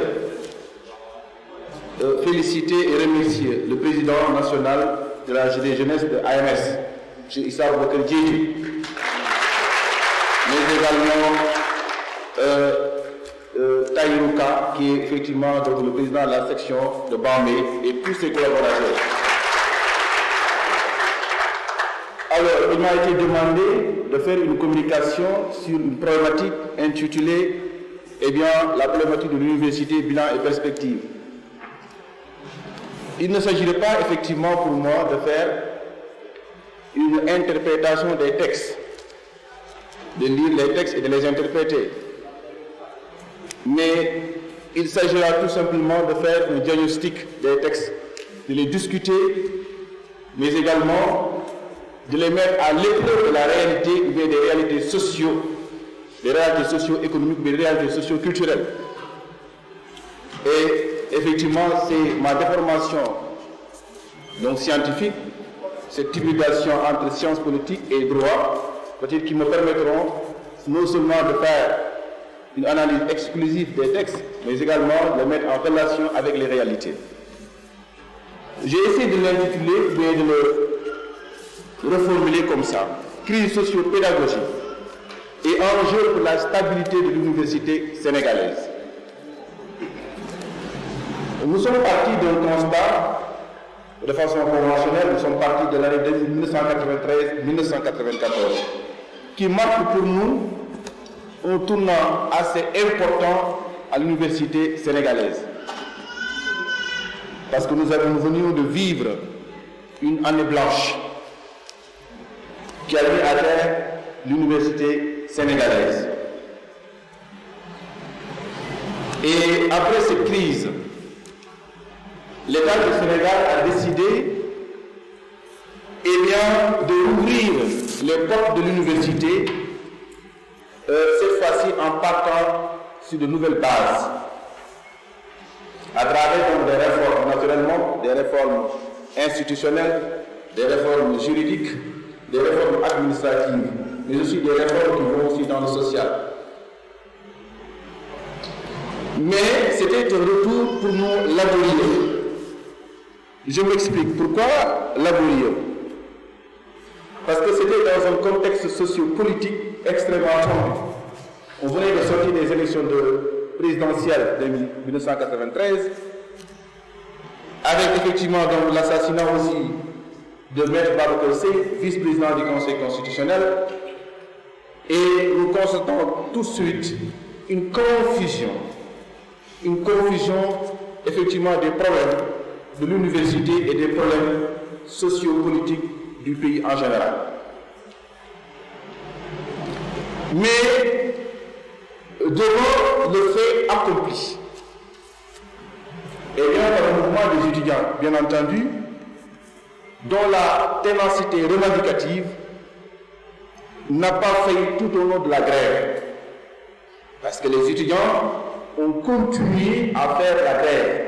féliciter et remercier le président national de la jeunesse de AMS, M. Issa Bokar Diédhiou, mais également Taïrouka, qui est effectivement donc, le président de la section de Bambey et tous ses collaborateurs. Alors, il m'a été demandé de faire une communication sur une problématique intitulée la problématique de l'université, bilan et perspective. il ne s'agirait pas effectivement pour moi de faire une interprétation des textes, de lire les textes et de les interpréter. Mais il s'agira tout simplement de faire un diagnostic des textes, de les discuter, mais également de les mettre à l'épreuve de la réalité ou bien des réalités socio-économiques, mais des réalités socio-culturelles. Et effectivement, c'est ma déformation donc scientifique, cette hybridation entre sciences politiques et droit, peut-être qui me permettront non seulement de faire une analyse exclusive des textes, mais également de les mettre en relation avec les réalités. J'ai essayé de l'intituler, mais de le reformuler comme ça. Crise socio-pédagogique et enjeu pour la stabilité de l'université sénégalaise. Nous sommes partis d'un constat, de façon conventionnelle, nous sommes partis de l'année 1993-1994, qui marque pour nous un tournant assez important à l'université sénégalaise. Parce que nous venions de vivre une année blanche qui a mis à terre l'université sénégalaise. Et après cette crise, l'État du Sénégal a décidé d'ouvrir les portes de l'université, cette fois-ci en partant sur de nouvelles bases, à travers donc, des réformes, naturellement, des réformes institutionnelles, des réformes juridiques, des réformes administratives, mais aussi des réformes qui vont aussi dans le social. Mais c'était un retour pour nous laborieux. Je m'explique. Pourquoi laborieux? Parce que c'était dans un contexte socio-politique extrêmement tendu. On venait de sortir des élections présidentielles de 1993, avec effectivement donc l'assassinat aussi de Maître Babacar Sèye, vice-président du Conseil constitutionnel, et nous constatons tout de suite une confusion effectivement des problèmes de l'université et des problèmes sociopolitiques du pays en général. Mais devant le fait accompli, et bien dans le mouvement des étudiants, bien entendu, dont la ténacité revendicative n'a pas failli tout au long de la grève. Parce que les étudiants ont continué à faire la grève.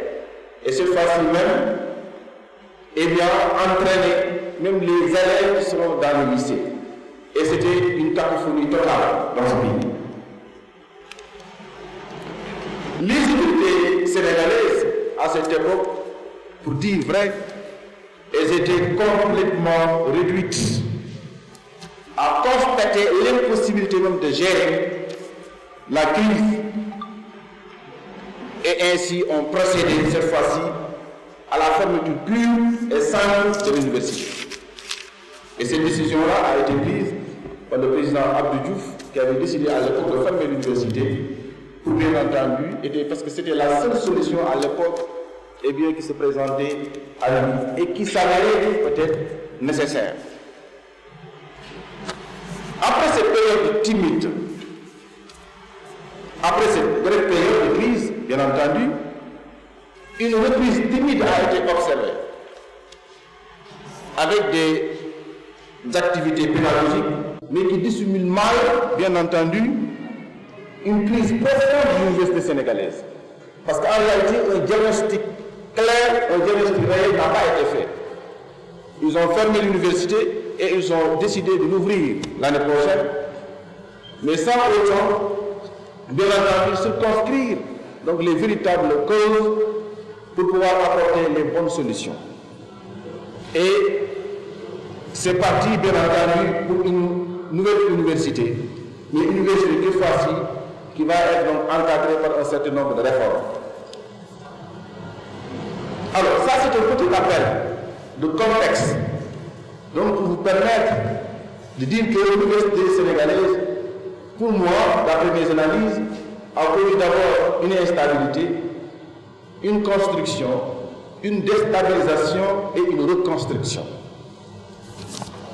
Et cette fois-ci même, entraîner même les élèves qui seront dans le lycée. Et c'était une cacophonie totale dans ce pays. Les autorités sénégalaises, à cette époque, pour dire vrai, elles étaient complètement réduites à constater l'impossibilité même de gérer la crise. Et ainsi ont procédé cette fois-ci à la fermeture pure et simple de l'université. Et cette décision-là a été prise par le président Abdou Diouf, qui avait décidé à l'époque de fermer l'université, pour bien entendu, parce que c'était la seule solution à l'époque qui se présentait à lui et qui s'avérait peut-être nécessaire. Après cette période timide, après cette brève période de crise, bien entendu, une reprise timide a été observée avec des activités pédagogiques, mais qui dissimulent mal, bien entendu, une crise profonde de l'université sénégalaise. Parce qu'en réalité, un diagnostic clair, un diagnostic réel n'a pas été fait. Ils ont fermé l'université et ils ont décidé de l'ouvrir l'année prochaine, mais sans autant, bien entendu, circonscrire donc les véritables causes pour pouvoir apporter les bonnes solutions. Et c'est parti, bien entendu, pour une nouvelle université, mais une université cette fois-ci qui va être donc encadrée par un certain nombre de réformes. Alors, ça c'est un petit rappel de contexte, donc pour vous permettre de dire que l'université sénégalaise, pour moi, d'après mes analyses, a connu d'abord une instabilité, une construction une déstabilisation et une reconstruction.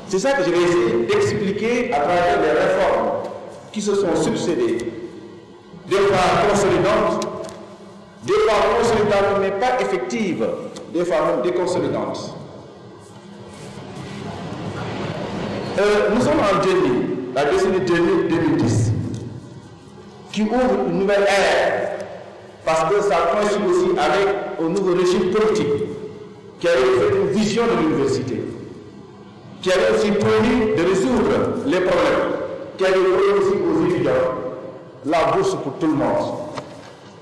C'est ça que je vais essayer d'expliquer à travers les réformes qui se sont succédées, des fois consolidantes, des fois consolidantes mais pas effectives, des fois même déconsolidantes. Nous sommes en 2000, la décennie 2010, qui ouvre une nouvelle ère, parce que ça coïncide aussi avec un nouveau régime politique qui a fait une vision de l'université, qui avait aussi promis de résoudre les problèmes, qui avait promis aussi aux étudiants la bourse pour tout le monde.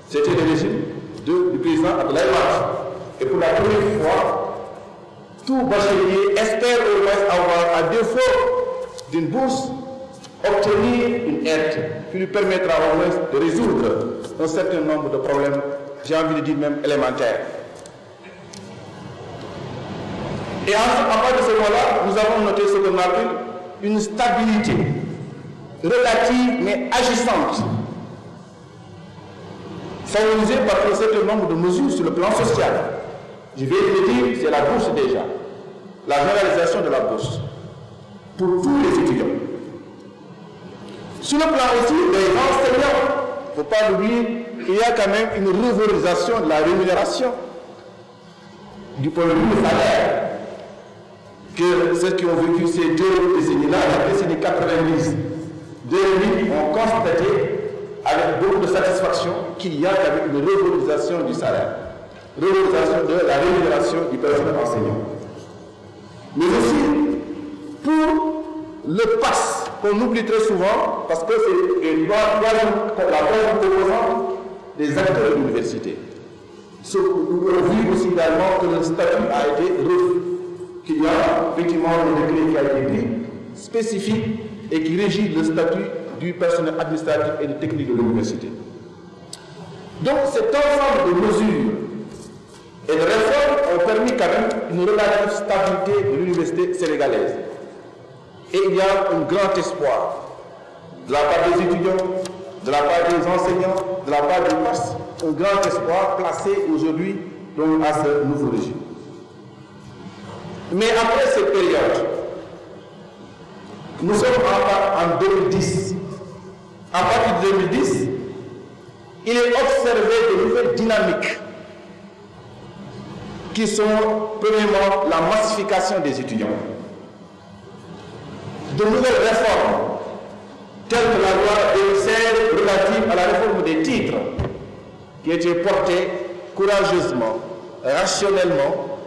C'était le régime du président Abdoulaye Wade. Et pour la première fois, tout bachelier espère au moins avoir, à défaut d'une bourse, obtenir une aide qui lui permettra au moins de résoudre un certain nombre de problèmes, j'ai envie de dire même élémentaires. Et à partir de ce moment-là, nous avons noté ce qu'on appelle une stabilité relative mais agissante, favorisée par un certain nombre de mesures sur le plan social. Je vais le dire, c'est la bourse déjà, la généralisation de la bourse pour tous les étudiants. Sur le plan aussi des enseignants, il ne faut pas l'oublier, il y a quand même une revalorisation de la rémunération du point de vue du salaire, que ceux qui ont vécu ces deux décennies-là, la décennie 90, 2000, ont constaté avec beaucoup de satisfaction qu'il y a quand même une revalorisation du salaire, revalorisation de la rémunération du personnel enseignant. Mais aussi pour le pass, qu'on oublie très souvent, parce que c'est la troisième composante des acteurs de l'université. Nous avons vu aussi également que le statut a été refait, qu'il y a effectivement un décret qui a été pris, spécifique, et qui régit le statut du personnel administratif et de technique de l'université. Donc cet ensemble de mesures et de réformes ont permis quand même une relative stabilité de l'université sénégalaise. Et il y a un grand espoir de la part des étudiants, de la part des enseignants, de la part des PAS, un grand espoir placé aujourd'hui à ce nouveau régime. Mais après cette période, nous sommes en 2010. À partir de 2010, il est observé de nouvelles dynamiques qui sont, premièrement, la massification des étudiants. De nouvelles réformes, telles que la loi 2016 relative à la réforme des titres, qui a été portée courageusement, rationnellement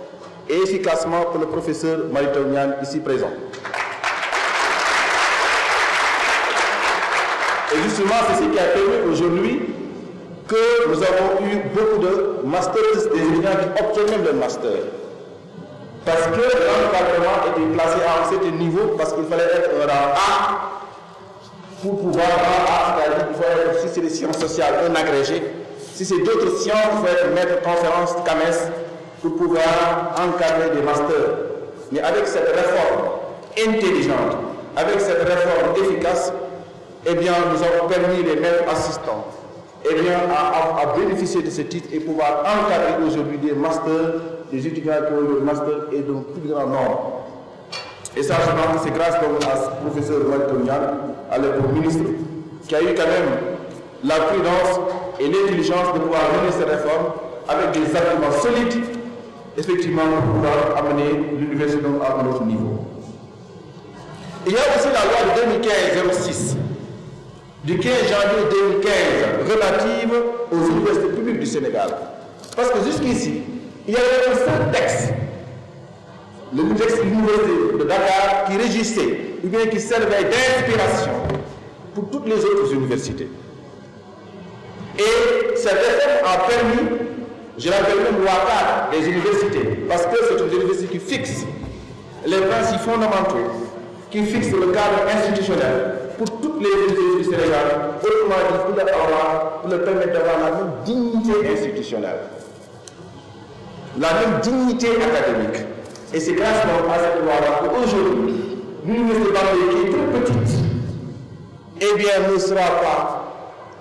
et efficacement par le professeur Mary Teuw Niane, ici présent. Et justement, c'est ce qui a permis aujourd'hui que nous avons eu beaucoup de masters, des étudiants qui obtiennent même le master. Parce que l'encadrement était placé à un certain niveau, parce qu'il fallait être un rang A pour pouvoir avoir A, c'est-à-dire qu'il faut être, si c'est des sciences sociales, un agrégé. Si c'est d'autres sciences, il faut être maître conférence CAMES pour pouvoir encadrer des masters. Mais avec cette réforme intelligente, avec cette réforme efficace, eh bien, nous avons permis les maîtres assistants à bénéficier de ce titre et pouvoir encadrer aujourd'hui des masters, des étudiants qui ont eu le master et d'un plus grand nombre. Et ça, je pense que c'est grâce donc à ce professeur Mary Teuw Niane, à l'époque ministre, qui a eu quand même la prudence et l'intelligence de pouvoir mener ces réformes avec des arguments solides, effectivement, pour pouvoir amener l'université à un autre niveau. Il y a aussi la loi de 2015-06, du 15 janvier 2015, relative aux universités publiques du Sénégal. Parce que jusqu'ici, il y avait un seul texte, le texte de l'université de Dakar, qui régissait, ou bien qui servait d'inspiration pour toutes les autres universités. Et cette réforme a permis, je l'appelle même loi cadre des universités, parce que c'est une université qui fixe les principes fondamentaux, qui fixe le cadre institutionnel pour toutes les universités du Sénégal, autrement dit, pour leur permettre d'avoir la même dignité institutionnelle, la même dignité académique. Et c'est grâce à cette loi-là qu'aujourd'hui, l'université Bambey, qui est toute petite, eh bien, ne sera pas,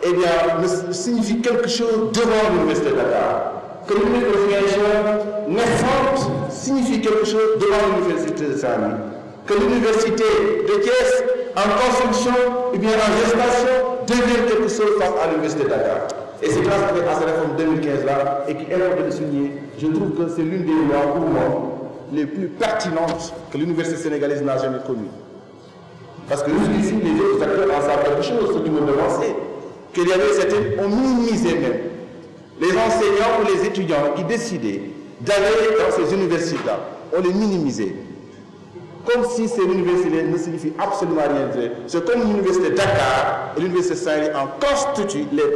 eh bien, ne signifie quelque chose devant l'université de Dakar. que l'université naissante signifie quelque chose devant l'université de Saint-Louis. Que l'université de Thiès, en construction ou bien en gestation, devient quelque chose face à l'université de Dakar. Et c'est grâce à cette réforme 2015-là, et qui est important de souligner, je trouve que c'est l'une des lois pour moi les plus pertinentes que l'université sénégalaise n'a jamais connues. Parce que jusqu'ici, les autres acteurs en savent quelque chose, ceux qui me demandaient, qu'il y avait certaines, on minimisait même les enseignants ou les étudiants qui décidaient d'aller dans ces universités-là, on les minimisait. Comme si ces universités ne signifient absolument rien. C'est comme l'université de Dakar et l'université de Saint-Louis en constituent les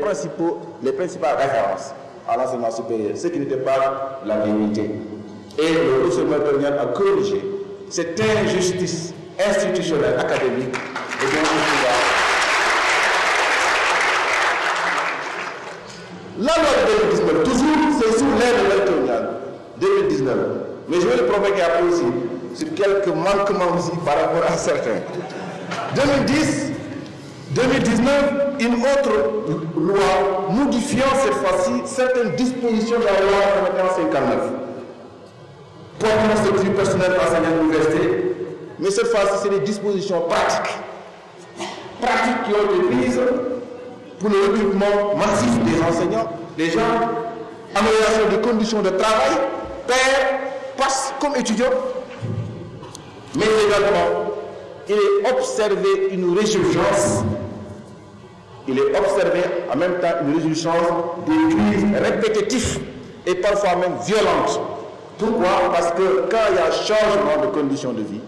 principales références à l'enseignement supérieur, ce qui n'était pas la vérité. Et le gouvernement colonial a corrigé cette injustice institutionnelle, académique, et bien la loi de 2019, toujours, c'est sous l'ère de l'colonial, 2019. Mais je vais le provoquer après aussi sur quelques manquements aussi par rapport à certains. 2019, une autre loi modifiant cette fois-ci certaines dispositions de la loi 51-59 portant le statut personnel enseignant à l'université, mais cette fois-ci, c'est des dispositions pratiques qui ont été prises pour le recrutement massif des enseignants, des gens, amélioration des conditions de travail, pairs, passe comme étudiants, mais également, il est observé une résurgence, il est observé en même temps une résurgence des crises répétitives et parfois même violentes. Pourquoi? Parce que quand il y a changement de conditions de vie,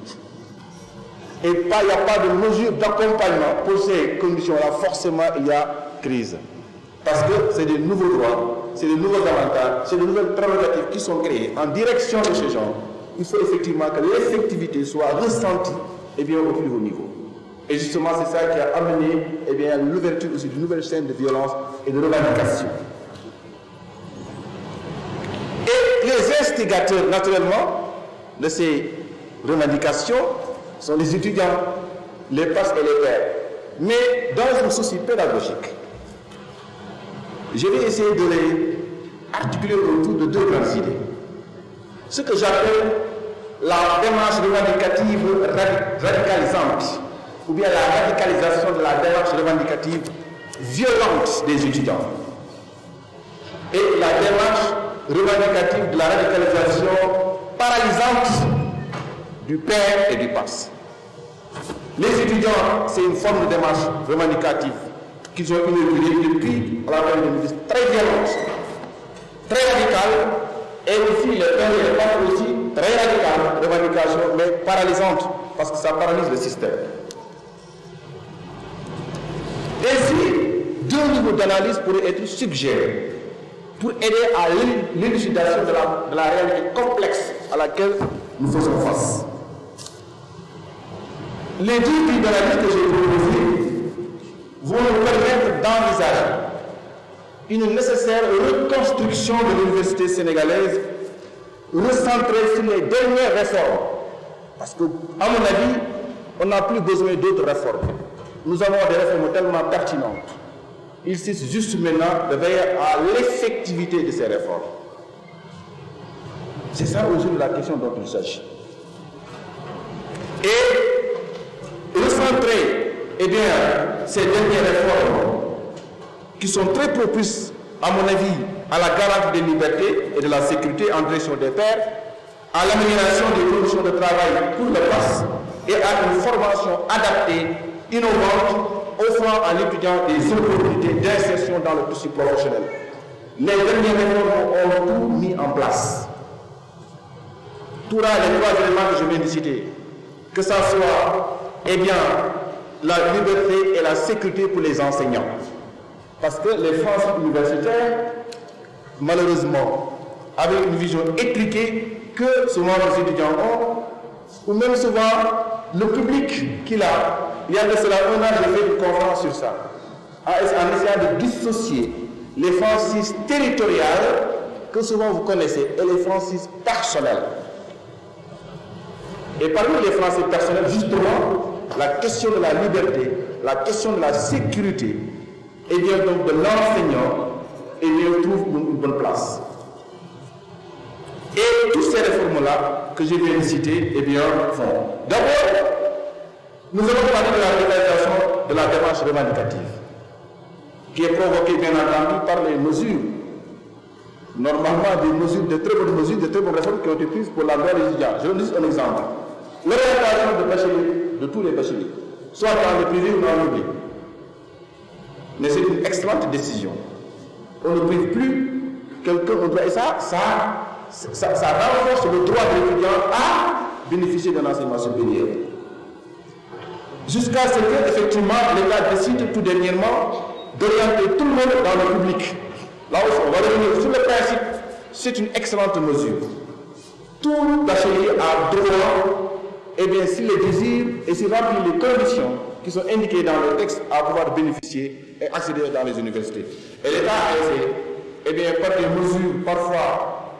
et il n'y a pas de mesure d'accompagnement pour ces conditions-là, forcément il y a crise. Parce que c'est des nouveaux droits, c'est des nouveaux avantages, c'est des nouvelles prérogatives qui sont créées en direction de ces gens. Il faut effectivement que l'effectivité soit ressentie au plus haut niveau. Et justement, c'est ça qui a amené l'ouverture aussi d'une nouvelle chaîne de violence et de revendication. Et les instigateurs, naturellement, de ces revendications sont les étudiants, les passes et les pairs. Mais dans un souci pédagogique, je vais essayer de les articuler autour de deux grandes idées. Ce que j'appelle la démarche revendicative radicalisante, ou bien la radicalisation de la démarche revendicative violente des étudiants, et la démarche revendicative de la radicalisation paralysante du père et du pass. Les étudiants, c'est une forme de démarche revendicative qu'ils ont inaugurée depuis la période 2010, très violente, très radicale, et aussi les pères et les passes aussi très radicales, revendication, mais paralysante, parce que ça paralyse le système. Ainsi, deux niveaux d'analyse pourraient être suggérés pour aider à l'élucidation de la réalité complexe à laquelle nous faisons face. Les deux types d'analyse que j'ai proposés vont nous permettre d'envisager une nécessaire reconstruction de l'université sénégalaise recentrée sur les dernières réformes. Parce que, à mon avis, on n'a plus besoin d'autres réformes. Nous avons des réformes tellement pertinentes. Il suffit juste maintenant de veiller à l'effectivité de ces réformes. C'est ça aujourd'hui la question dont il s'agit. Et recentrer ces dernières réformes qui sont très propices, à mon avis, à la garantie des libertés et de la sécurité en direction des pairs, à l'amélioration des conditions de travail pour le pass et à une formation adaptée, innovante, offrant à l'étudiant des opportunités d'insertion dans le tissu professionnel. Les dernières réformes ont tout mis en place. Tout là, les trois éléments que je viens de citer, que ce soit la liberté et la sécurité pour les enseignants. Parce que les français universitaires, malheureusement, avec une vision étriquée que souvent les étudiants ont, ou même souvent le public qu'il a. Il y a de cela un an, j'ai fait une conférence sur ça, en essayant de dissocier les franchises territoriales que souvent vous connaissez et les franchises personnelles. Et parmi les franchises personnelles, justement, la question de la liberté, la question de la sécurité, donc de l'enseignant, trouve une bonne place. Et toutes ces réformes-là que je viens de citer, eh bien, font. D'abord, nous allons parler de la réalisation de la démarche revendicative, qui est provoquée, bien entendu, par les mesures, normalement des mesures, de très bonnes mesures, de très bonnes réformes qui ont été prises pour la gloire des étudiants. Je vous donne un exemple. L'orientation de bacheliers, de tous les bacheliers, soit dans le privé ou dans le public. Mais c'est une excellente décision. On ne prive plus quelqu'un, et ça renforce le droit de l'étudiant à bénéficier d'un enseignement supérieur. Jusqu'à ce que, effectivement, l'État décide tout dernièrement d'orienter tout le monde dans le public. Là aussi, on va revenir sur le principe, c'est une excellente mesure. Tout bachelier a droit, eh bien, s'il les désire et s'il remplit les conditions qui sont indiquées dans le texte, à pouvoir bénéficier et accéder dans les universités. Et l'État a essayé, eh bien, par des mesures, parfois,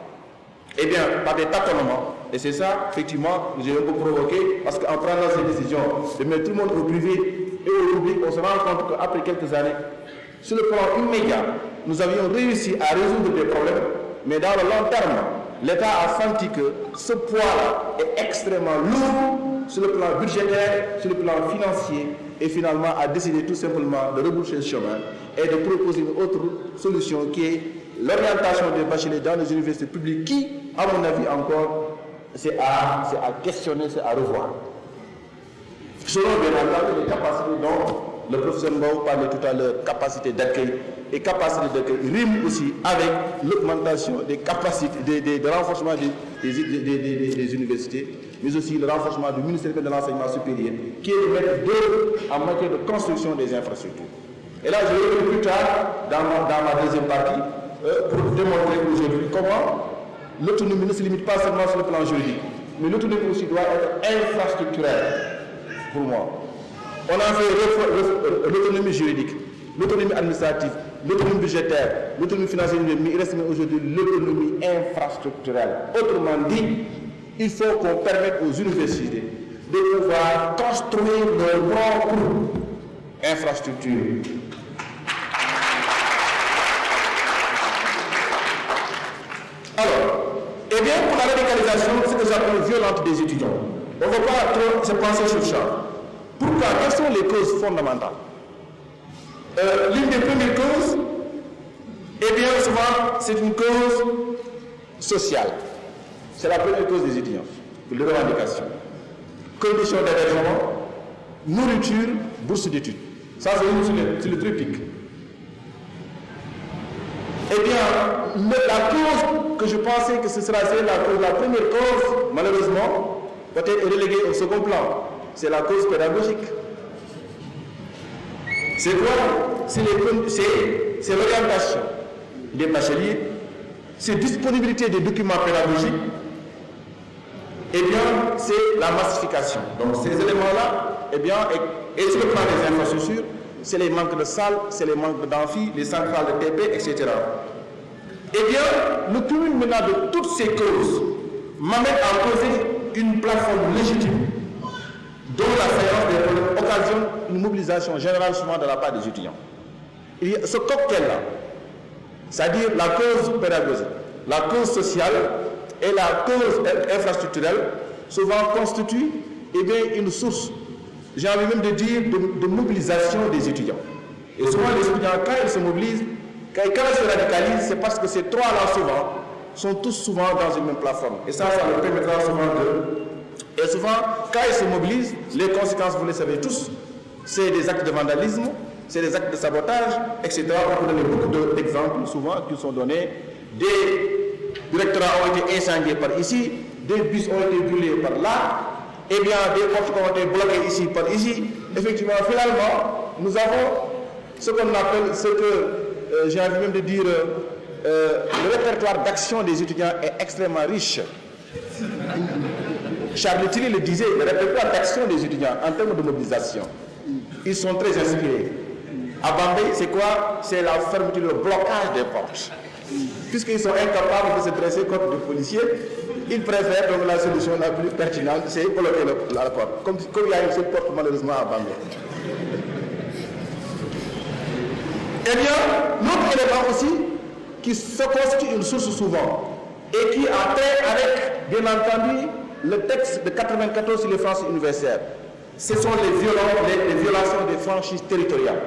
eh bien, par des tâtonnements. Et c'est ça, effectivement, que j'ai un peu provoqué, parce qu'en prenant ces décisions de mettre tout le monde au privé et au public, on se rend compte qu'après quelques années, sur le plan immédiat, nous avions réussi à résoudre des problèmes, mais dans le long terme, l'État a senti que ce poids est extrêmement lourd sur le plan budgétaire, sur le plan financier, et finalement a décidé tout simplement de rebrousser le chemin et de proposer une autre solution qui est l'orientation des bacheliers dans les universités publiques qui, à mon avis encore, c'est à questionner, c'est à revoir. Selon bien entendu les capacités dont le professeur Mbaou parlait tout à l'heure, capacité d'accueil et capacité d'accueil rime aussi avec l'augmentation des capacités, de renforcement des universités, mais aussi le renforcement du ministère de l'enseignement supérieur, qui est le maître d'œuvre en matière de construction des infrastructures. Et là, je vais revenir plus tard, dans ma deuxième partie, pour démontrer aujourd'hui comment l'autonomie ne se limite pas seulement sur le plan juridique, mais l'autonomie aussi doit être infrastructurelle, pour moi. On a fait l'autonomie juridique, l'autonomie administrative, l'autonomie budgétaire, l'autonomie financière, mais il reste aujourd'hui l'autonomie infrastructurelle. Autrement dit, il faut qu'on permette aux universités de pouvoir construire leur propre infrastructure. Alors, eh bien, pour la radicalisation, c'est que j'appelle violente des étudiants. On ne va pas trop se penser sur ça. Pourquoi? Quelles sont les causes fondamentales? L'une des premières causes, eh bien, souvent, c'est une cause sociale. C'est la première cause des étudiants, de revendication. Conditions d'hébergement, nourriture, bourse d'études. Ça, c'est le triptyque. Eh bien, la cause que je pensais que ce serait la première cause, malheureusement, peut-être reléguée au second plan. C'est la cause pédagogique. C'est quoi? C'est l'orientation des bacheliers, c'est disponibilité des documents pédagogiques, et bien c'est la massification. Donc ces éléments-là, et bien, et sur le plan des infrastructures, c'est les manques de salles, c'est les manques d'amphi, les centrales de TP, etc. Eh bien, le cumul maintenant de toutes ces causes m'amène à poser une plateforme légitime dont la séance des problèmes occasionne une mobilisation générale souvent de la part des étudiants. Il y a ce cocktail-là, c'est-à-dire la cause pédagogique, la cause sociale et la cause infrastructurelle, souvent constituent une source, j'ai envie même de dire, de mobilisation des étudiants. Et souvent les étudiants, quand ils se mobilisent, quand ils se radicalisent, c'est parce que ces trois-là souvent sont tous souvent dans une même plateforme. Et ça leur permettra souvent de... Et souvent, quand ils se mobilisent, les conséquences, vous les savez tous, c'est des actes de vandalisme, c'est des actes de sabotage, etc. On peut donner beaucoup d'exemples souvent qui sont donnés. Des directorats ont été incendiés par ici, des bus ont été brûlés par là, et bien des portes ont été bloquées ici par ici. Effectivement, finalement, nous avons ce qu'on appelle, ce que j'ai envie même de dire, le répertoire d'action des étudiants est extrêmement riche. Charles Tilly le disait, le répertoire d'action des étudiants en termes de mobilisation, ils sont très inspirés. À Bambey, c'est quoi? C'est la fermeture, le blocage des portes. Puisqu'ils sont incapables de se dresser contre des policiers, ils préfèrent donc la solution la plus pertinente, c'est bloquer la porte. Comme il y a une seule porte malheureusement à Bambey. Eh bien, l'autre élément aussi, qui se constitue une source souvent, et qui a trait avec, bien entendu, le texte de 94 sur les franchises universitaires. Ce sont les violations des franchises territoriales.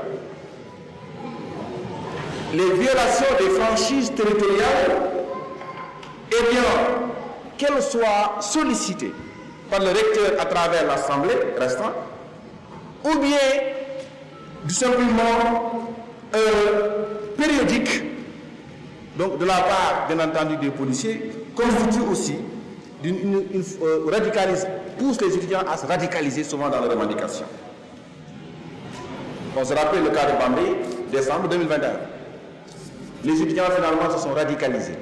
Les violations des franchises territoriales, eh bien, qu'elles soient sollicitées par le recteur à travers l'Assemblée restante, ou bien, tout simplement, périodique, donc de la part, bien entendu, des policiers, constitue aussi pousse les étudiants à se radicaliser souvent dans les revendications. On se rappelle le cas de Bambey, décembre 2021. Les étudiants finalement se sont radicalisés.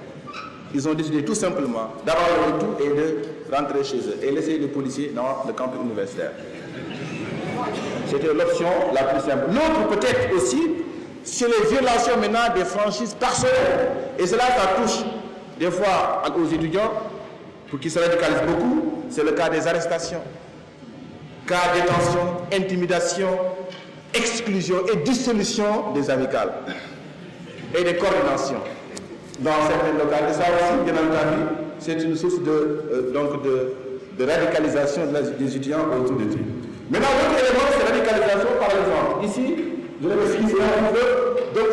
Ils ont décidé tout simplement d'avoir le retour et de rentrer chez eux et laisser les policiers dans le campus universitaire. C'était l'option la plus simple. L'autre peut-être aussi, c'est les violations maintenant des franchises personnelles. Et cela, ça touche des fois aux étudiants pour qu'ils se radicalisent beaucoup. C'est le cas des arrestations, cas de détention, intimidation, exclusion et dissolution des amicales et des coordinations. Dans certaines localités, ça aussi, bien entendu, c'est une source de radicalisation des étudiants autour de eux. Maintenant, l'autre élément, c'est la radicalisation, par exemple. Ici, je vais m'excuser un peu. Donc,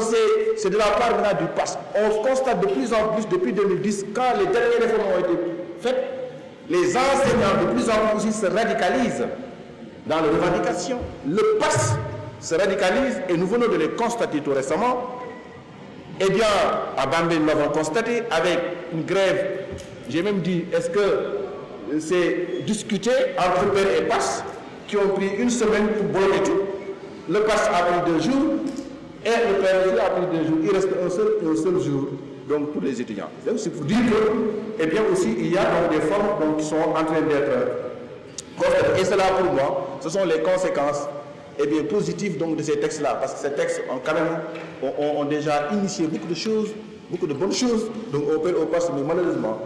c'est de la part maintenant du PAS. On constate de plus en plus, depuis 2010, quand les dernières réformes ont été faites, les enseignants de plus en plus se radicalisent dans les revendications. Le PAS se radicalise et nous venons de les constater tout récemment. Eh bien, à Bambey, nous l'avons constaté avec une grève. J'ai même dit, est-ce que c'est discuté entre père et PAS qui ont pris une semaine pour bloquer tout. Le PAS a pris 2 jours et le père aussi a pris 2 jours. Il reste un seul jour donc, pour les étudiants. Donc c'est pour dire que, eh bien aussi, il y a donc des formes donc, qui sont en train d'être constatées. Et cela, pour moi, ce sont les conséquences eh bien, positives donc, de ces textes-là. Parce que ces textes ont quand même ont déjà initié beaucoup de choses, beaucoup de bonnes choses, donc au PAS, mais malheureusement,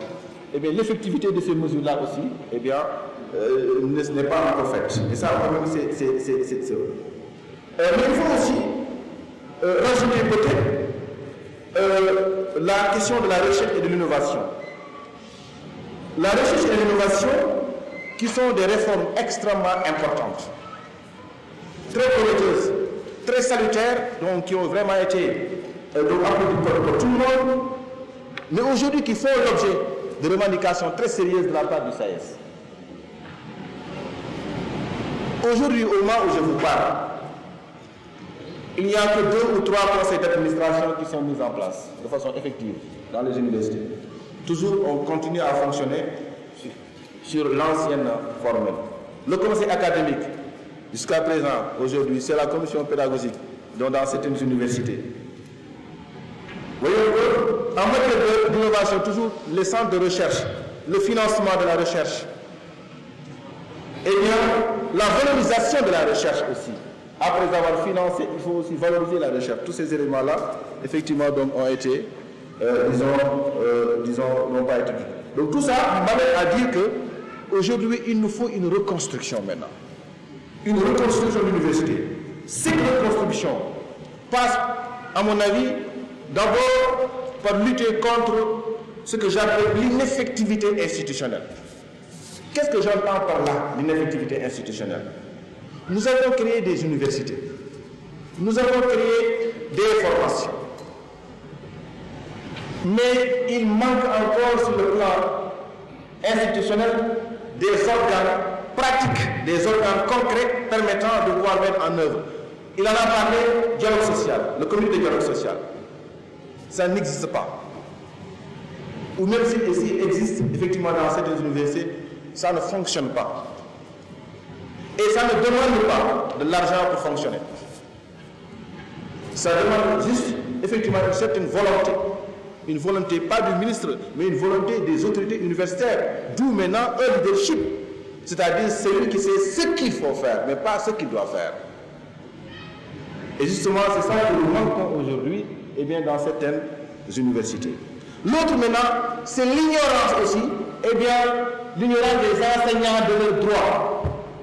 eh bien, l'effectivité de ces mesures-là aussi, eh bien, n'est pas encore faite. Et ça, quand même, c'est vrai. Mais il faut aussi rajouter peut-être la question de la recherche et de l'innovation. La recherche et l'innovation, qui sont des réformes extrêmement importantes, très prometteuses, très salutaires, donc qui ont vraiment été applaudis par tout le monde, mais aujourd'hui qui font l'objet de revendications très sérieuses de la part du SAES. Aujourd'hui, au moment où je vous parle, il n'y a que 2 ou 3 conseils d'administration qui sont mis en place de façon effective dans les universités. Toujours, on continue à fonctionner sur l'ancienne formule. Le conseil académique, jusqu'à présent, aujourd'hui, c'est la commission pédagogique dans certaines universités. Vous voyez qu'en matière d'innovation, toujours les centres de recherche, le financement de la recherche, et bien la valorisation de la recherche aussi. Après avoir financé, il faut aussi valoriser la recherche. Tous ces éléments-là, effectivement, donc, ont été, n'ont pas été vus. Donc tout ça m'amène à dire qu'aujourd'hui, il nous faut une reconstruction maintenant. Une reconstruction de l'université. Cette reconstruction passe, à mon avis, d'abord par lutter contre ce que j'appelle l'ineffectivité institutionnelle. Qu'est-ce que j'entends par là, l'ineffectivité institutionnelle? Nous avons créé des universités. Nous avons créé des formations. Mais il manque encore sur le plan institutionnel des organes pratiques, des organes concrets permettant de pouvoir mettre en œuvre. Il en a parlé, dialogue social, le comité de dialogue social. Ça n'existe pas. Ou même s'il existe effectivement dans certaines universités, ça ne fonctionne pas. Et ça ne demande pas de l'argent pour fonctionner. Ça demande juste effectivement une certaine volonté. Une volonté pas du ministre, mais une volonté des autorités universitaires. D'où maintenant un leadership. C'est-à-dire celui qui sait ce qu'il faut faire, mais pas ce qu'il doit faire. Et justement, c'est ça que nous manquons aujourd'hui eh bien, dans certaines universités. L'autre maintenant, c'est l'ignorance aussi. Eh bien, l'ignorance des enseignants de leurs droits.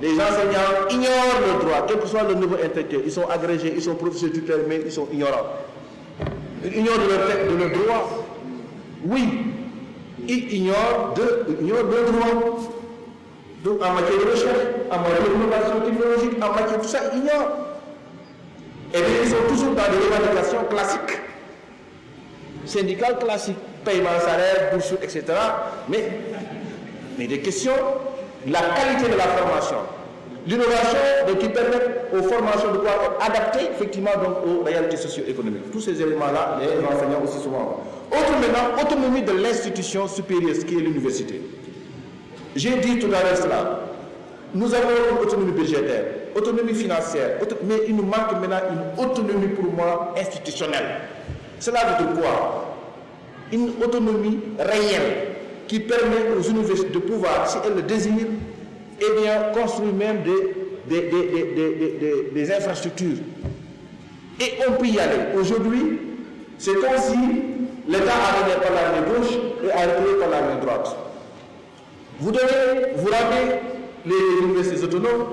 Les enseignants ignorent leurs droits, quel que soit le niveau intellectuel. Ils sont agrégés, ils sont professeurs tutélaires, mais ils sont ignorants. Ils ignorent de leurs droits. Oui, ils ignorent deux droits. Donc en matière de recherche, en matière d'innovation technologique, en matière de tout ça, ils ignorent. Et bien ils sont toujours dans des revendications classiques, syndicales classiques, paiement salaire, bourse, etc. Mais des questions, la qualité de la formation, l'innovation qui permet aux formations de pouvoir être adaptées effectivement donc, aux réalités socio-économiques. Tous ces éléments-là, les enseignants aussi souvent. Autre maintenant, autonomie de l'institution supérieure, ce qui est l'université. J'ai dit tout à l'heure cela. Nous avons une autonomie budgétaire, autonomie financière, mais il nous manque maintenant une autonomie pour moi institutionnelle. Cela veut dire quoi? Une autonomie réelle qui permet aux universités de pouvoir, si elles le désirent, eh bien, construire même des infrastructures. Et on peut y aller. Aujourd'hui, c'est comme si l'État arrivait par la main gauche et arrivait par la main droite. Vous rendez les universités autonomes,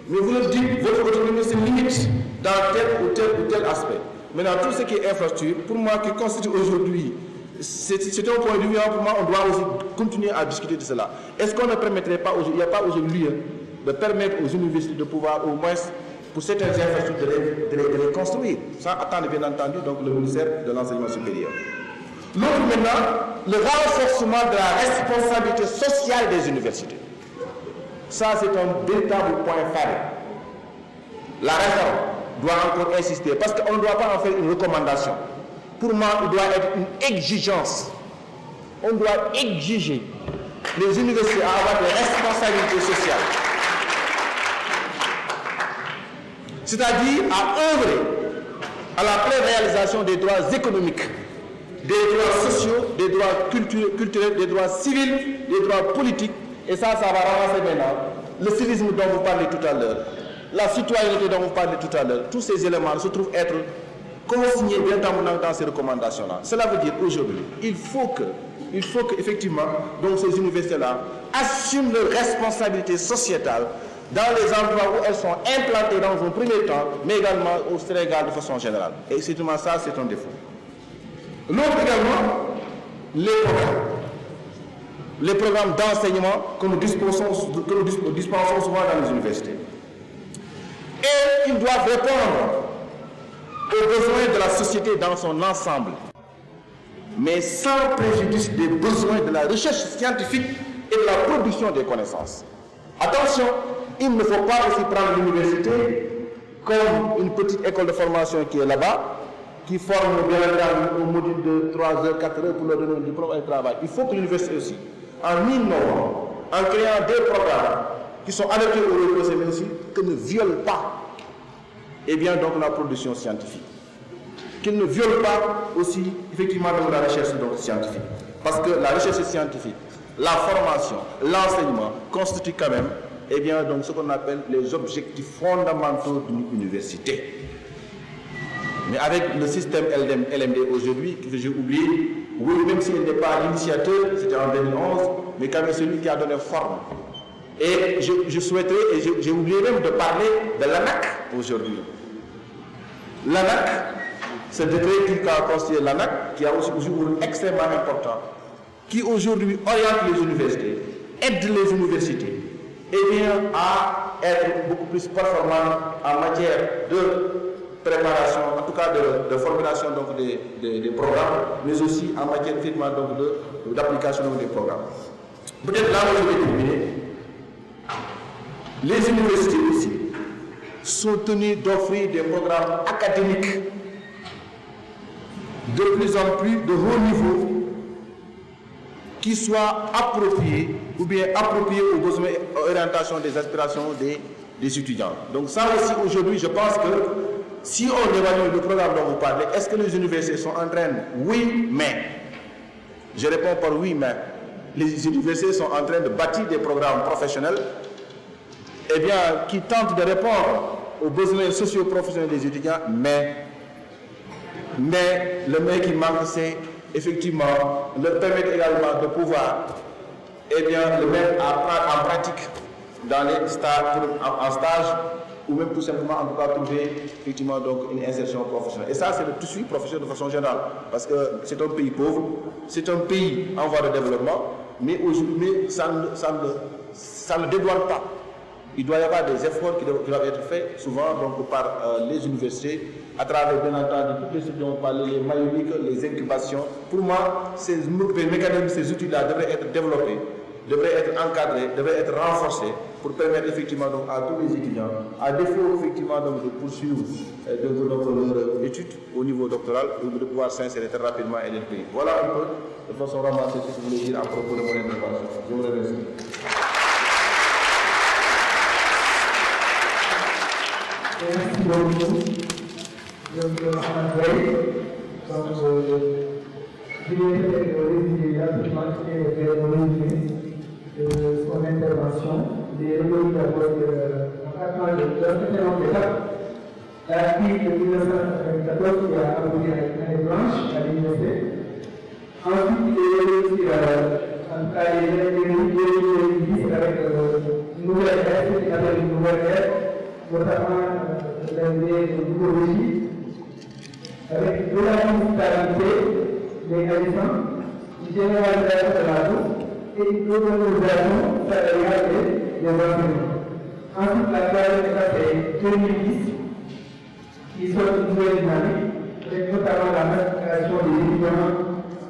mais vous leur dites votre autonomie se limite dans tel ou tel aspect. Maintenant, tout ce qui est infrastructure, pour moi, qui constitue aujourd'hui, c'est un point de vue, pour moi, on doit aussi continuer à discuter de cela. Est-ce qu'on ne permettrait pas, il n'y a pas aujourd'hui lieu de permettre aux universités de pouvoir, au moins, pour certaines infrastructures, de les construire, sans attendre, bien entendu, donc, le ministère de l'Enseignement supérieur. L'autre maintenant, le renforcement de la responsabilité sociale des universités. Ça, c'est un véritable point faible. La réforme doit encore insister, parce qu'on ne doit pas en faire une recommandation. Pour moi, il doit être une exigence. On doit exiger les universités à avoir des responsabilités sociales. C'est-à-dire à œuvrer à la pleine réalisation des droits économiques, des droits sociaux, des droits culturels, des droits civils, des droits politiques. Et ça va ramasser maintenant le civisme dont vous parlez tout à l'heure, la citoyenneté dont vous parlez tout à l'heure. Tous ces éléments se trouvent être consignés bien dans ces recommandations-là. Cela veut dire aujourd'hui, il faut que effectivement, donc ces universités-là assument leurs responsabilités sociétales dans les endroits où elles sont implantées dans un premier temps, mais également au Sénégal de façon générale. Et c'est ça, c'est un défaut. L'autre également, les programmes d'enseignement que nous dispensons souvent dans les universités. Et ils doivent répondre aux besoins de la société dans son ensemble, mais sans préjudice des besoins de la recherche scientifique et de la production des connaissances. Attention, il ne faut pas aussi prendre l'université comme une petite école de formation qui est là-bas, qui forme bien évidemment au module de 3 heures, 4 heures pour leur donner un diplôme et un travail. Il faut que l'université aussi, en innovant, en créant des programmes qui sont adaptés aux besoins, mais aussi que ne violent pas donc la production scientifique. Qu'ils ne violent pas aussi effectivement la recherche scientifique. Parce que la recherche scientifique, la formation, l'enseignement constituent quand même donc ce qu'on appelle les objectifs fondamentaux d'une université. Mais avec le système LMD aujourd'hui, que j'ai oublié, oui, même s'il n'est pas l'initiateur, c'était en 2011, mais quand même celui qui a donné forme. Et je souhaiterais, et j'ai oublié même de parler de l'ANAC aujourd'hui. L'ANAC, ce décret qui a constitué l'ANAC, qui a aussi un rôle extrêmement important, qui aujourd'hui oriente les universités, aide les universités, à être beaucoup plus performant en matière de préparation, en tout cas de formulation des programmes, mais aussi en matière d'application des programmes. Peut-être là où je vais terminer, les universités aussi sont tenues d'offrir des programmes académiques de plus en plus de haut niveau qui soient appropriés ou bien appropriés aux besoins et orientations des aspirations des étudiants. Donc ça aussi aujourd'hui, je pense que si on évalue le programme dont vous parlez, est-ce que les universités sont en train? Oui, mais. Je réponds par oui, mais. Les universités sont en train de bâtir des programmes professionnels qui tentent de répondre aux besoins socio-professionnels des étudiants, mais le mais qui manque, c'est effectivement leur permettre également de pouvoir le mettre en pratique dans les stages, en stage ou même tout simplement en tout cas trouver effectivement donc une insertion professionnelle. Et ça c'est le tissu professionnel de façon générale, parce que c'est un pays pauvre, c'est un pays en voie de développement, mais aujourd'hui ça ne dédouane pas. Il doit y avoir des efforts qui doivent être faits souvent donc, par les universités, à travers bien entendu toutes les choses dont on parlait, les maïoniques, les incubations. Pour moi, ces mécanismes, ces outils-là devraient être développés, devraient être encadrés, devraient être renforcés pour permettre effectivement donc, à tous les étudiants, à défaut effectivement donc, de poursuivre leur étude au niveau doctoral, de pouvoir s'insérer très rapidement et d'être payé. Voilà un peu de façon ramassée ce que je voulais dire à propos de mon intervention. Je vous remercie. Merci beaucoup. Donc, je vais résumer rapidement son intervention. Les réunions d'abord la crise de 1994 qui a abouti à une année blanche à l'université. Ensuite, il est revenu en tout cas, il est revenu avec une nouvelle ère, qui s'appelle une nouvelle ère, notamment l'idée de l'idéologie, avec de la stabilité des habitants, une généralisation de la bourse et une organisation salariale des enseignements. Ensuite, la troisième étape est 2010, qui sont une nouvelle dynamique, avec notamment la massification des étudiants,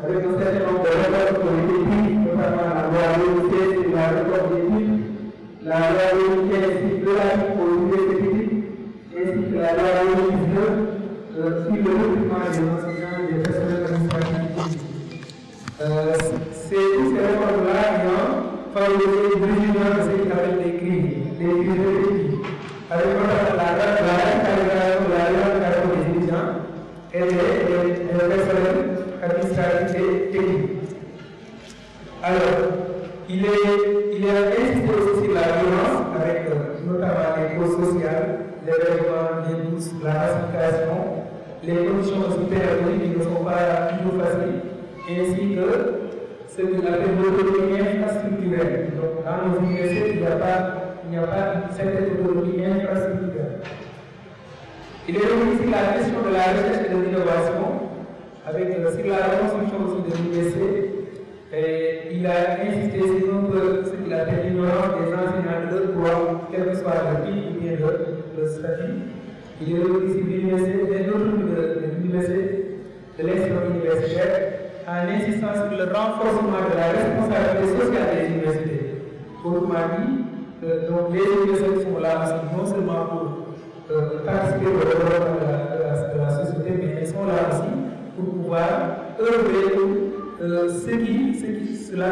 avec un certain nombre de réformes qui ont été prises, notamment la loi 2016 et la réforme d'études, la loi 2015 de la pour l'université publique, ainsi que la loi 2019 sur le recrutement des enseignants et des personnels administratifs. Ces réformes-là ayant favorisé une résilience de ce qu'on appelle des crises effectives, avec la radicalisation des étudiants et des personnels administratifs et techniques. Alors, il est insisté aussi sur la violence, avec notamment les causes sociales, l'événement, les bourses, la massification, les conditions hospitalières qui ne sont pas toujours faciles, ainsi que ce qu'on appelle l'autonomie infrastructurelle. Donc, dans nos universités, il n'y a pas cette autonomie infrastructurelle. Il est revenu sur la question de la recherche et de l'innovation, avec sur la reconstruction aussi de l'université. Il a insisté sur ce qu'il appelle l'ignorance des enseignants de leur droit, quel que soit le type ou bien le statut. Il est revenu sur l'université et l'autre de l'université, de l'institut universitaire, en insistant sur le renforcement de la responsabilité sociale des universités. Autrement dit, donc les universités sont là aussi, non seulement pour participer au développement de la société, mais elles sont là aussi pour pouvoir œuvrer la spécificité de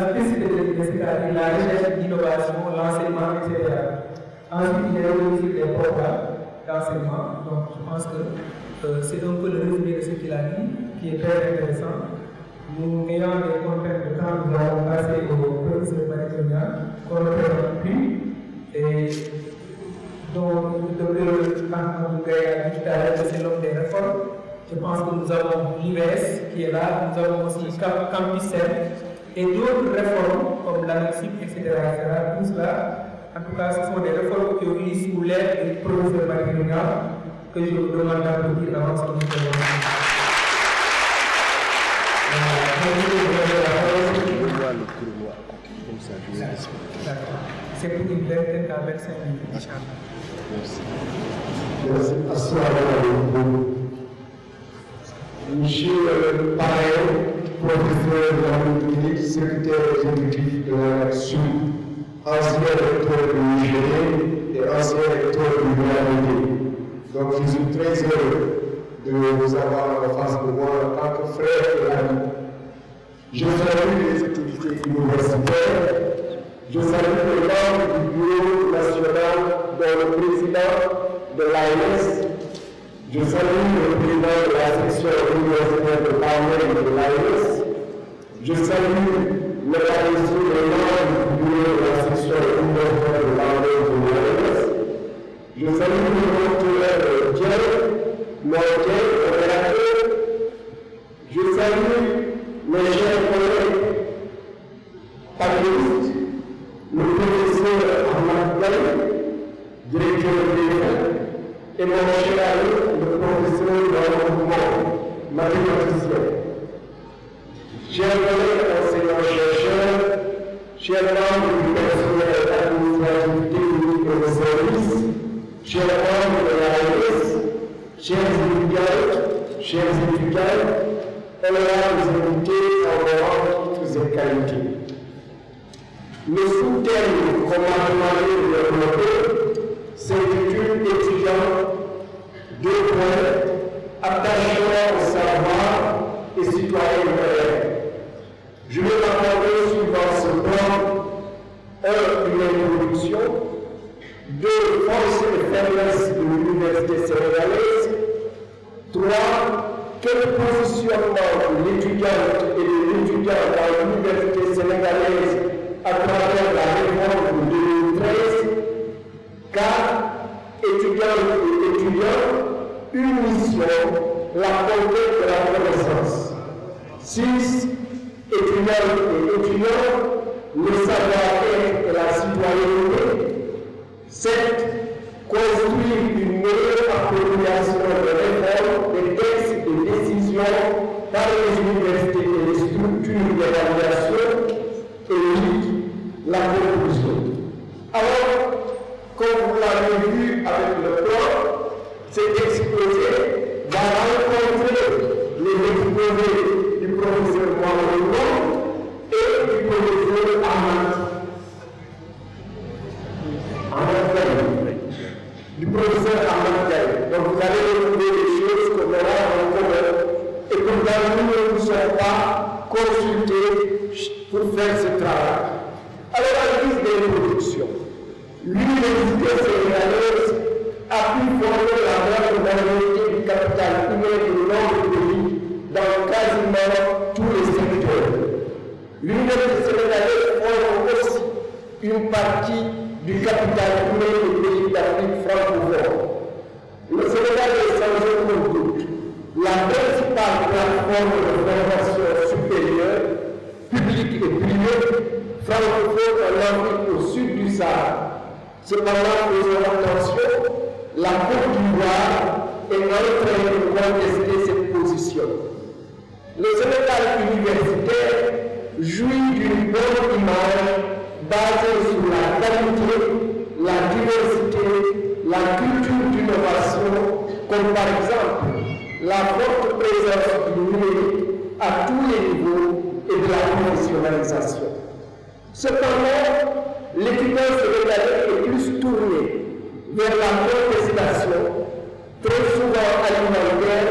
l'université, c'est-à-dire la recherche, l'innovation, l'enseignement, etc. Ensuite, il est revenu sur les programmes d'enseignement. Donc, je pense que c'est un peu le résumé de ce qu'il a dit, qui est très intéressant. Nous ayant des contraintes de temps, nous allons passer au professeur Marie-Sonia, qu'on ne présente plus, et dont le canton de Gaïa dit tout à l'heure que c'est l'homme des réformes. Je pense que nous avons l'IVS qui est là, nous avons aussi Campus et d'autres réformes comme l'ANEXIP, etc. Tout cela, en tout cas, ce sont des réformes qui ont eu sous l'aide du professeur Marie-Sonia, que je vous demande d'applaudir avant son intervention. C'est pour une vingtaine à 25 minutes, Inch'Allah. Merci. Assalamu alaikum. Monsieur le parrain, professeur de la clinique, secrétaire exécutif de la NACSU, ancien recteur de l'UGD et ancien recteur de l'UNAMD. Donc, je suis très heureux de vous avoir en face de moi en tant que frère et ami. Je salue les autorités universitaires, je salue les membres du bureau national, dont le président de l'ANS, je salue le président de la section universitaire de Palmer et de l'ANS, je salue le paresseux des membres du bureau de la section universitaire de Palmer et de l'ANS, je salue le docteur Dieu, opérateur, je salue mes chers collègues panélistes, le professeur Ahmad Gaye, directeur de l'EFA, et mon cher ami, le professeur Laurent, mathématicien. Chers collègues enseignants-chercheurs, chers membres du personnel administratif technique et de service, chers membres de l'ARS, chers étudiants, honorables invités en leur titres et qualités. Le sous-thème, comme a demandé de développer, s'intitule étudiants, attachement au savoir et citoyenneté. Je vais m'accorder suivant ce plan 1. Une introduction, 2. Forces et faiblesses de l'université sénégalaise, 3. Quel positionnement l'étudiante et de l'étudiant dans l'université sénégalaise à travers la réforme de 2013, 4. Étudiantes et étudiants, une mission, la conquête de la connaissance. 6. Étudiantes et étudiants, le savoir-être et la citoyenneté. 7. Construire une meilleure appropriation des réformes, des textes et des décisions par les universités et les structures d'évaluation. Et 8. La conclusion. Alors, comme vous l'avez vu avec le plan, cet exposé va rencontrer les exposés du professeur Mohamed et du professeur Ahmad. Du professeur Ahmad Gaye. Donc vous allez retrouver des choses qu'on aura en commun et que nous ne sommes pas consultés pour faire ce travail. Alors, à guise d'introduction, l'université sénégalaise a pu former la majorité du capital humain de notre pays dans quasiment tous les secteurs. L'université sénégalaise forme aussi une partie du capital humain des pays d'Afrique francophone. Le Sénégal est sans aucun doute la principale plateforme de formation supérieure, publique et privée, francophone en Afrique au sud du Sahara. Cependant, faisons attention, la Côte d'Ivoire est en train de contester cette position. Le Sénégal universitaire jouit d'une bonne image basée sur la qualité, la diversité, la culture d'innovation, comme par exemple la forte présence du numérique à tous les niveaux et de la professionnalisation. Cependant, l'étudiant sénégalais est plus tourné vers la contestation, très souvent alimentaire,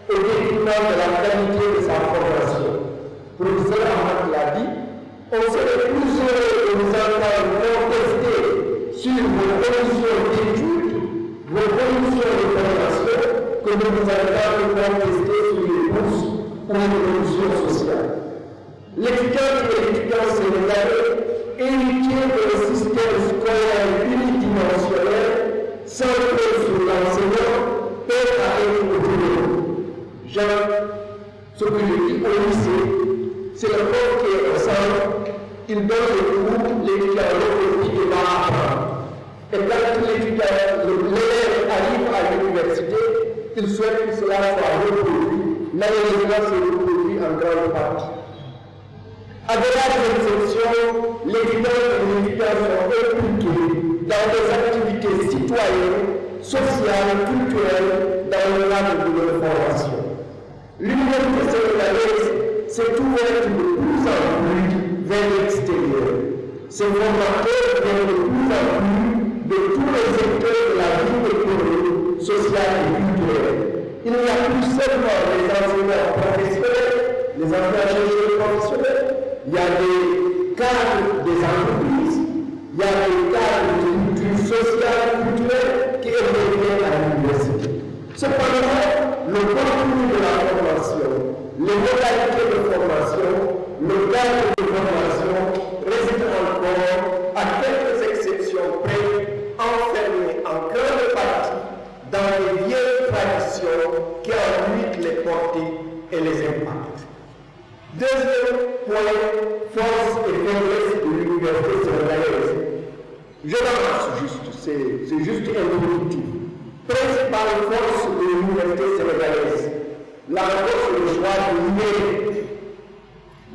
au détriment de la qualité de sa formation. Le professeur Ahmad l'a dit, on serait plus heureux de vous entendre contester sur vos conditions d'études, vos conditions de formation, que de vous entendre contester sur les bourses ou les conditions sociales. L'étudiant et l'étudiant sénégalais, héritier d'un système scolaire unidimensionnel, centré sur l'enseignant, peine à être autonome. Ce que je dis au lycée, c'est le prof qui est au centre, il donne le cours, l'étudiant le et va apprendre. Et quand l'élève arrive à l'université, il souhaite que cela soit reproduit, malheureusement c'est reproduit en grande partie. À de larges exceptions, l'étudiant et l'étudiant sont impliqués dans des activités citoyennes, sociales, culturelles, dans le cadre de leur formation. L'université sénégalaise s'est ouverte de plus en plus vers l'extérieur. Ses formateurs viennent de plus en plus de tous les secteurs de la vie économique, sociale et culturelle. Il n'y a plus seulement les enseignants professionnels, les enseignants professionnels, il y a des cadres des entreprises, il y a des cadres de culture sociale, culturelle qui évoluent à l'université. Cependant, le contenu de la formation, les modalités de formation, le cadre de formation reste encore, à quelques exceptions près, enfermé en grande partie dans les vieilles traditions qui en luttent les portées et les impacts. Deuxième point, force et faiblesse de l'université sénégalaise. Je l'avance juste, c'est juste introductif. principale force de l'université sénégalaise, la force de choix de l'unité,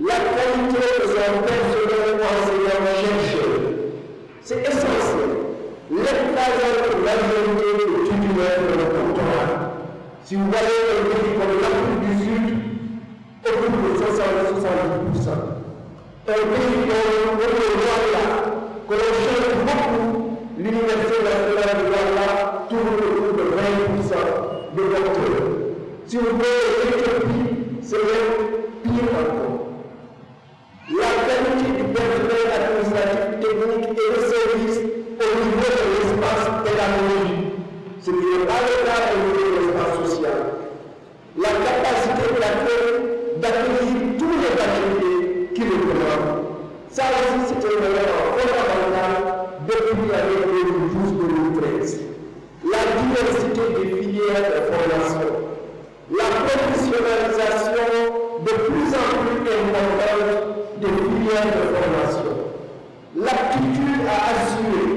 la qualité de son personnel enseignant-chercheur. C'est essentiel. L'écrasante majorité de titulaires de notre doctorat. Si vous voyez un pays comme l'Afrique du Sud, autour de 60-70%. Un pays comme le Rwanda, que l'on cherche beaucoup, l'Université nationale du Rwanda tourne autour de 20% de docteurs. Si vous voyez l'Éthiopie, c'est même pire encore. La qualité du personnel administratif, technique et de service au niveau de l'espace pédagogique, ce qui n'est pas le cas au niveau de l'espace social. La capacité d'accueillir tous les bacheliers qui le demandent. Ça aussi, c'est un élément fondamental depuis l'année 2012-2013. La diversité des filières de formation, la professionnalisation de plus en plus importante des filières de formation, l'aptitude à assurer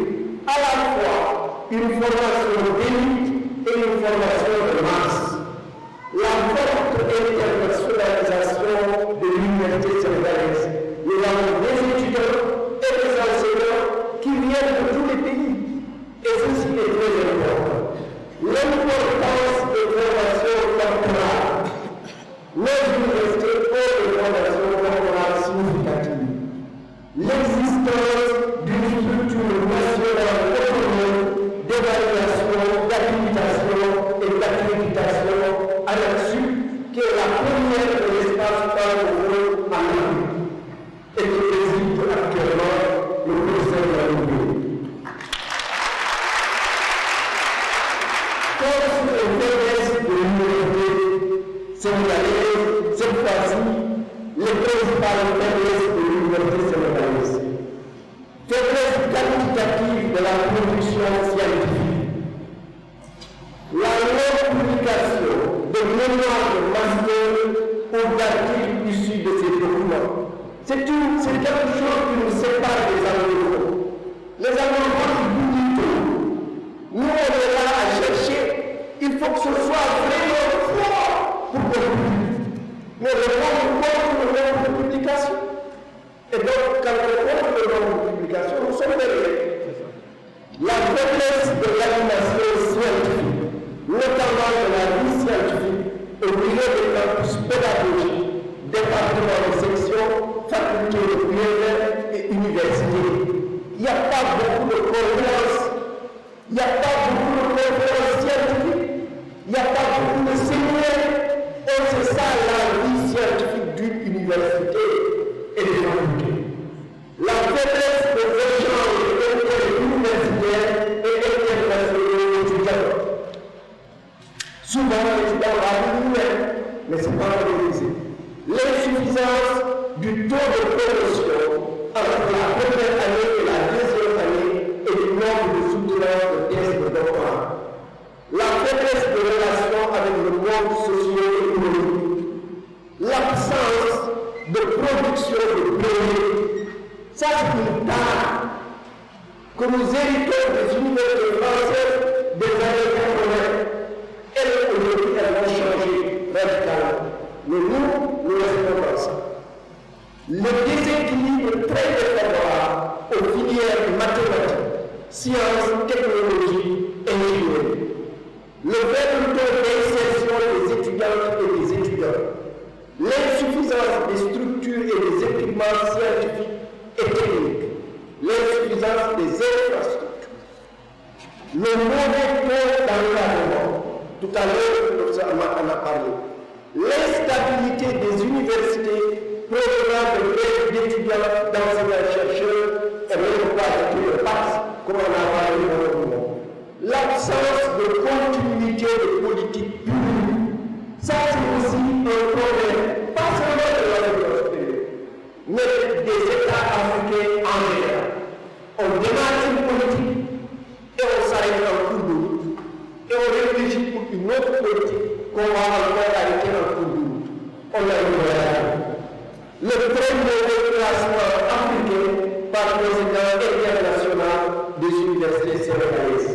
à la fois une formation d'élite et une formation de masse, la forte internationalisation de l'université sénégalaise. Nous avons des étudiants et des enseignants qui viennent de tous les pays, et ceci est très important. L'importance des formations doctorales. Nos universités ont des formations doctorales significatives. L'existence d'une structure nationale autonome d'évaluation, d'accréditation et d'accréditation à l'ANSU, qui est la première de l'espace francophone en Afrique et qui préside actuellement le professeur de la République. Comme sur les faiblesses de l'université sénégalaise, cette fois-ci, les principales faiblesses de l'université sénégalaise. Faiblesse quantitative de la production scientifique. La non-publication de mémoires de master ou d'articles issus de ces documents. C'est quelque chose qui nous sépare des anglophones. Les anglophones, ils disent tout. Nous, on est là à chercher. Il faut que ce soit vraiment fort pour qu'on publie. Mais le nombre de publications. Et donc, quand on compte le nombre de publications, nous sommes derrière. La faiblesse de l'animation scientifique, notamment de la vie scientifique, au milieu des campus pédagogiques, départements de section, facultés de UNR et universités. Il n'y a pas beaucoup de conférences, il n'y a pas beaucoup de conférences scientifiques, il n'y a pas beaucoup de séminaires. Et c'est ça la vie scientifique d'une université et des facultés. La faiblesse des échanges interuniversitaires et internationaux étudiants. Souvent, les étudiants vont nous-mêmes, mais ce n'est pas organisé. L'insuffisance du taux de promotion entre la première année et la deuxième année et du nombre de soutenants de thèses de doctorat. La faiblesse de relations avec le monde socio-économique. L'absence de production de brevets. Ça, c'est une tare que nous héritons des universités françaises des années 80. Elles, aujourd'hui, elles vont changer radicalement. Mais nous restons comme ça. Le déséquilibre très défavorable aux filières mathématiques, sciences, technologies, ingénierie. Le faible taux d'insertion des étudiantes et des étudiants. L'insuffisance des structures et des équipements scientifiques et techniques. L'insuffisance des infrastructures. Le mauvais taux d'encadrement. Tout à l'heure, le professeur Ahmad en a parlé. L'instabilité des universités provenant de grèves d'étudiants, d'enseignants-chercheurs et même pas de passe, comme on a parlé dans le moment. L'absence de continuité de politique publique, ça c'est aussi un problème, pas seulement de l'Afrique supérieure, mais des États africains en général. On démarre une politique et on s'arrête en cours de route. Et on réfléchit pour une autre politique qu'on va encore arrêter en cours de route. On a eu le très mauvais classement africain par le président international des universités sénégalaises.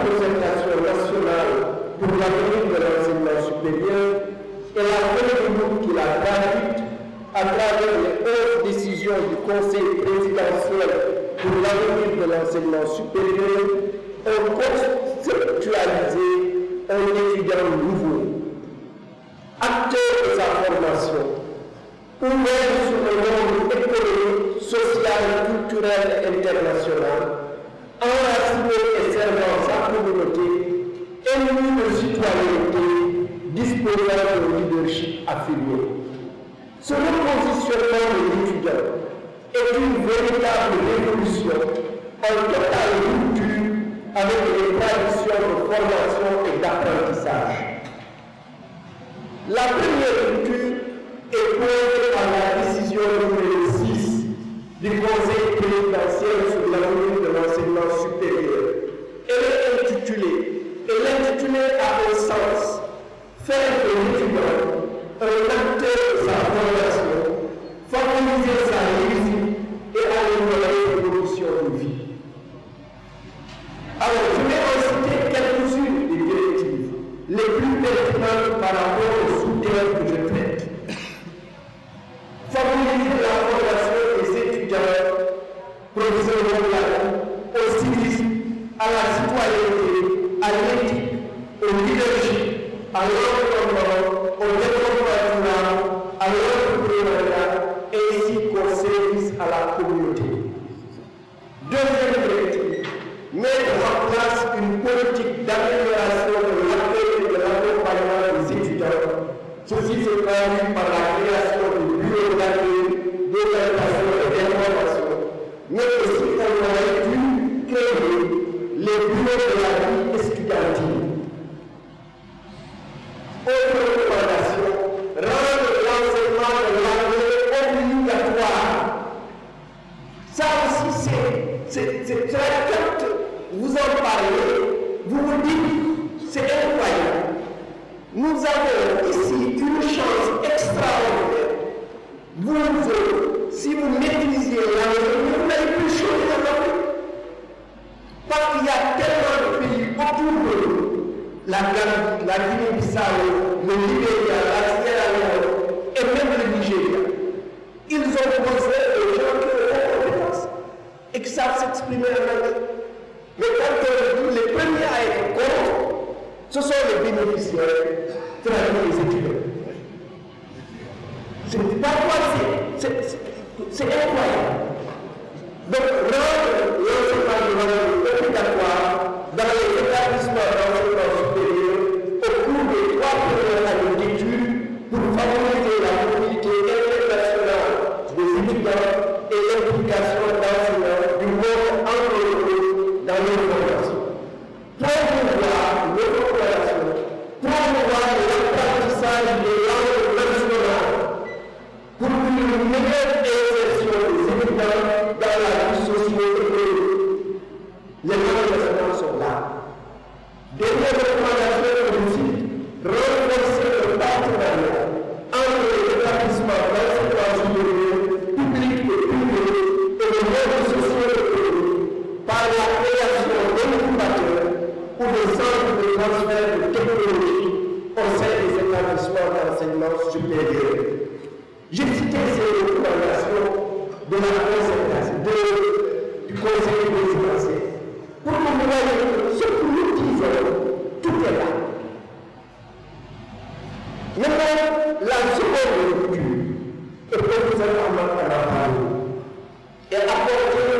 concertation nationale pour l'avenir de l'enseignement supérieur et la feuille de route qu'il a traduite à travers les 11 décisions du Conseil présidentiel pour l'avenir de l'enseignement supérieur ont conceptualisé un étudiant nouveau, acteur de sa formation, ouvert sur le monde économique, social, culturel et international, enraciné et servant sa communauté, ému de citoyenneté, disposant d'un leadership affirmé. Ce repositionnement de l'étudiant est une véritable révolution, en totale rupture avec les traditions de formation et d'apprentissage. La première rupture est posée par la décision numéro 6 du Conseil présidentiel sur l'avenir de l'enseignement supérieur. L'intitulé a un sens, faire de l'étudiant un acteur de sa formation, favoriser sa réussite et améliorer l'évolution de vie. Alors, je vais en citer quelques-unes des directives les plus pertinentes par rapport au sous-thème que je traite. Favoriser la formation des étudiants professionnels au civisme, à la citoyenneté, à l'éthique, au leadership, à l'environnement, au développement durable, à l'entrepreneuriat, ainsi qu'au service à la communauté. Deuxième directive, mettre en place une politique d'amélioration de l'accueil et de l'accompagnement des étudiants. Ceci se traduit par la création de bureaux d'accueil, d'orientation et d'information, mais aussi on aurait dû créer les bureaux de la vie estudiantine. Autre recommandation, rendre l'enseignement de l'anglais obligatoire. Ça aussi, c'est très quand vous en parlez, vous vous dites, c'est incroyable. Nous avons ici une chance extraordinaire. Vous, si vous maîtrisiez l'anglais, vous n'avez plus choisi en Afrique. Parce qu'il y a tellement de pays autour de nous, la Gambie, la Guinée-Bissau, le Libéria, la Sierra Leone et même le Nigeria. Ils ont besoin de gens qui ont des compétences et qui savent s'exprimer en anglais. Mais quand on dit les premiers à être contre, ce sont les bénéficiaires, c'est-à-dire les étudiants. C'est incroyable. Donc, rendre l'enseignement de l'anglais obligatoire dans les établissements d'enseignement supérieur au cours des 3 premières années d'études pour favoriser la mobilité internationale des étudiants et l'implication d'enseignants du monde anglophone dans les formations. Promouvoir l'autocoopération, promouvoir l'apprentissage des langues nationales pour une meilleure insertion des étudiants dans la vie socio-économique. Les langues nationales sont là. Dernière recommandation que je cite, renforcer le partenariat entre les établissements d'enseignement supérieur, publics et privés, et le monde socio-économique par la création d'incubateurs ou de centres de transfert de technologie au sein des établissements d'enseignement supérieur. J'ai cité ces recommandations de la concertation du Conseil présidentiel pour que vous voyez ce que nous disons, tout est là. Maintenant, la seconde rupture, et professionnellement à la parole, est apportée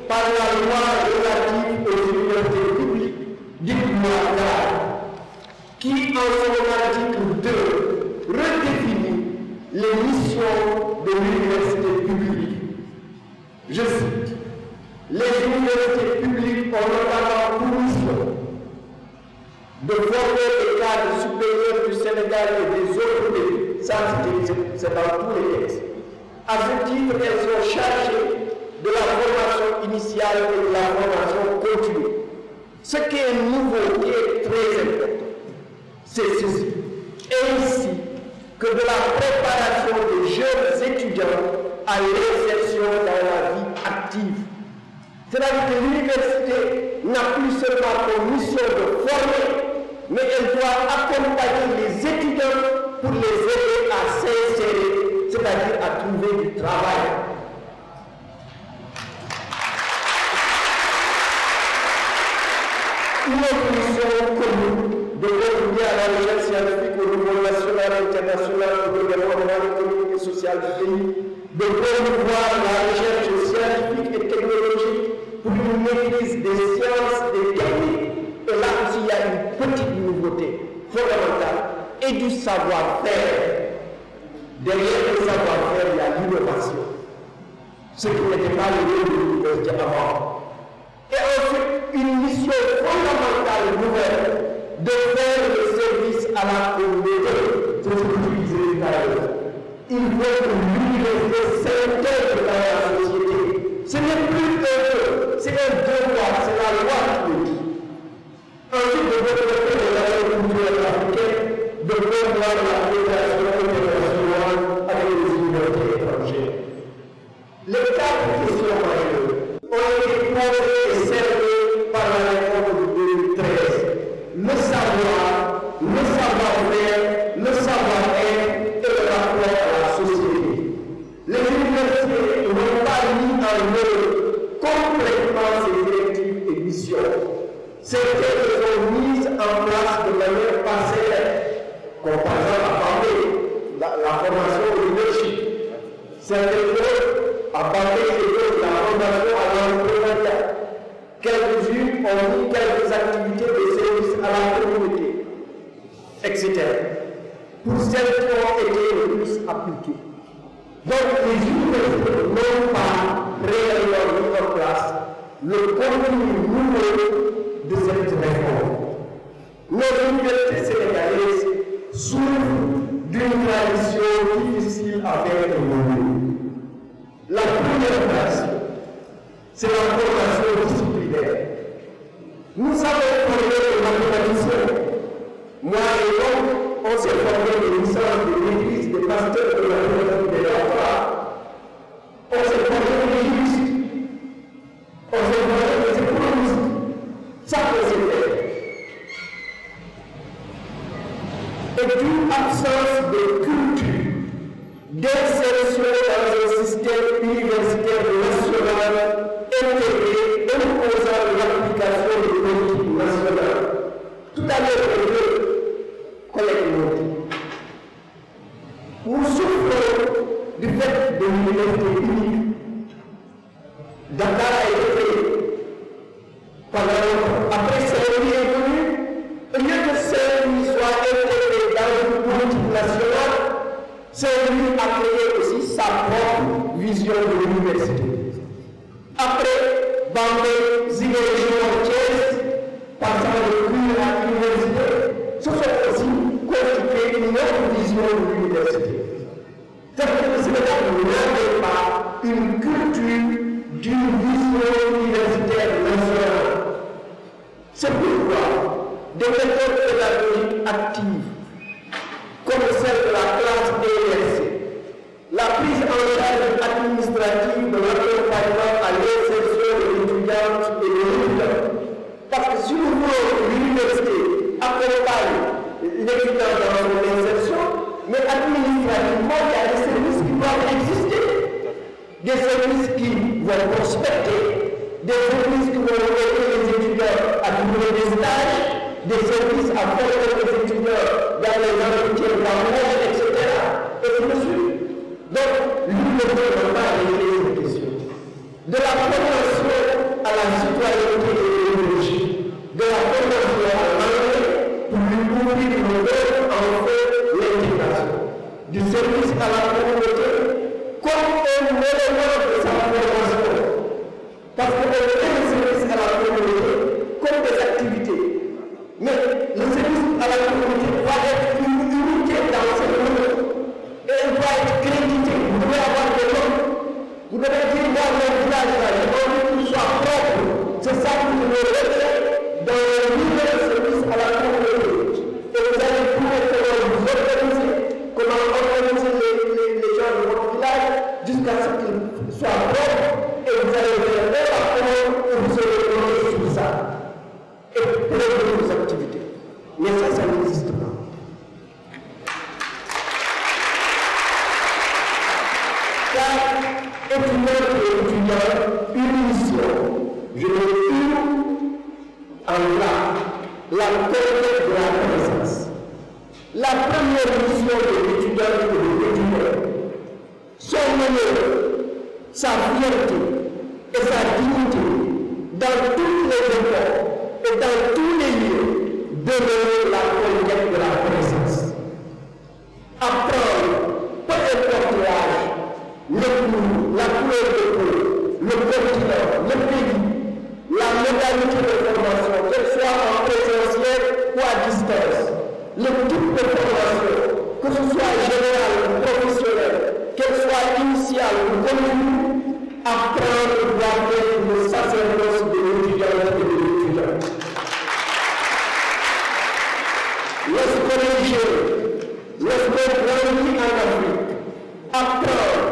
par la loi relative aux universités publiques, dite loi qui, en son article 2, redéfinit les missions de l'université publique. Je cite, les universités publiques ont notamment pour mission de former les cadres supérieurs du Sénégal et des autres pays. Ça, c'est dans tous les textes. À ce titre, elles sont chargées de la formation initiale et de la formation continue. Ce qui est nouveau, qui est très important, c'est ceci. Ainsi que de la préparation des jeunes étudiants à l'insertion dans la vie active. C'est-à-dire que l'université n'a plus seulement pour mission de former, mais elle doit accompagner les étudiants pour les aider à s'insérer, c'est-à-dire à trouver du travail. Une autre mission commune de contribuer à la recherche scientifique au niveau national et international pour le développement économique et social du pays, de promouvoir la recherche scientifique et technologique pour une maîtrise des sciences, des techniques. Et là aussi, il y a une petite nouveauté fondamentale et du savoir-faire. Derrière le savoir-faire, il y a l'innovation. Ce qui n'était pas le rôle de l'université avant. Et ensuite, une mission fondamentale nouvelle de faire le service à la communauté. C'est ce que tu disais tout à l'heure. Il faut que l'université s'intègre dans la société. Ce n'est plus un jeu, c'est un devoir, c'est la loi qui le dit. Ensuite, de développer de l'agriculture africaine, de promouvoir la coopération internationale avec les universités étrangères. Les quatre questions majeures ont été posées et servées par la réforme de 2013. Le savoir, le savoir-faire, le savoir-être et le rapport à la société. Les universités n'ont pas mis en œuvre complètement ces directives et missions. Certaines sont mises en place de manière partielle, comme par exemple la formation au leadership. Certaines autres à partir de la formation à l'entrepreneuriat. Quelques-unes ont mis quelques activités de service à la communauté, etc. Pour celles qui ont été le plus appliquées. Donc les universités n'ont pas réellement mis en place le contenu nouveau de cette réforme. Nos universités sénégalaises souffrent d'une tradition difficile à faire évoluer. La première place, c'est la formation disciplinaire. Nous savons former les mathématiciens. Moi et donc, on s'est formé des licences de maîtrise des masters de la mathématique des laboratoires. On s'est formé des juristes. On s'est formé des économistes. Ça peut se faire. Et d'une absence de culture, d'insertion dans un système universitaire national intégré imposant l'application des politiques nationales. Tout à l'heure, les deux collègues l'ont dit. Nous souffrons du fait de l'université unique. Dakar a été créé pendant longtemps. Après, Saint-Louis est venu. Au lieu que Saint-Louis soit intégré dans une politique nationale, Saint-Louis a créé aussi sa propre vision de l'université. Après, Bambey, Ziguinchor, Thiès, passant de Cuire à l'université, se sont aussi constitués une autre vision de l'université. C'est-à-dire que le Sénégal n'avait pas une culture d'une vision universitaire nationale. C'est pourquoi des méthodes pédagogiques actives, comme celle de la classe ERC, la prise en charge administrative de l'accompagnement à l'insertion des étudiantes et des étudiants. Parce que si nous voulons que l'université accompagne l'étudiant dans son insertion, mais administrativement, il y a des services qui doivent exister. Des services qui vont prospecter, des services qui vont aider les étudiants à trouver des stages, des services à former les étudiants dans les entretiens d'embauche, etc. Et ainsi de suite. Donc, l'université ne va pas régler cette question. De la formation à la citoyenneté et à l'écologie, de la formation à l'anglais pour lui ouvrir le monde en fait l'intégration, du service à la communauté comme un élément de sa formation. Parce qu'on fait le service à la communauté comme des activités. Mais le service à la communauté doit être une unité dans ce monde. Et elle doit être créditée. Vous devez avoir des noms. Vous devez dire, moi, mon village, là, j'ai envie qu'il soit propre. C'est ça que vous devez la conquête de la connaissance. La première mission de l'étudiant et de l'étudiant, son honneur, sa fierté et sa dignité dans toutes les époques et dans tous les lieux demeure la conquête de la connaissance. Apprendre, peu importe l'âge, le cours, la couleur de peau, le continent, le pays, la modalité de formation, qu'elle soit en présentiel ou à distance, le type de formation, que ce soit générale ou professionnelle, qu'elle soit initiale ou continue, apprendre doit être le sacerdoce de l'étudiant et de l'étudiant. Lorsqu'on est jeune, lorsqu'on grandit en Afrique, apprendre,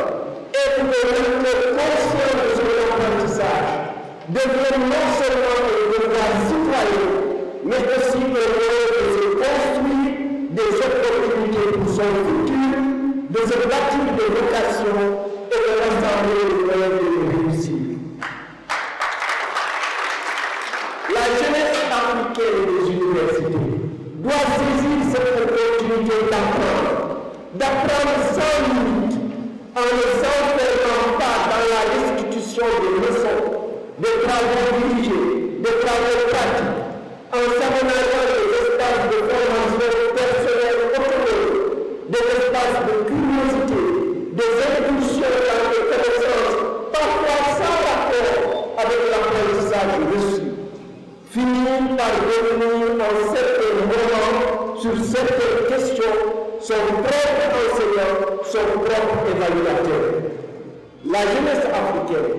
être un acteur conscient de son apprentissage, devient non seulement un devoir citoyen, mais aussi un moyen de se construire des opportunités pour son futur, de se bâtir des vocations et de rassembler les moyens de réussir. La jeunesse africaine des universités doit saisir cette opportunité d'apprendre sans limite, en ne s'enfermant pas dans la restitution des leçons, des travaux dirigés, des travaux pratiques, en s'aménageant des espaces de formation personnelle autonome, des espaces de curiosité, des impulsions dans les connaissances, parfois sans rapport avec l'apprentissage reçu. Finir par revenir en certains moments sur certaines questions, son propre enseignant, son propre évaluateur. La jeunesse africaine,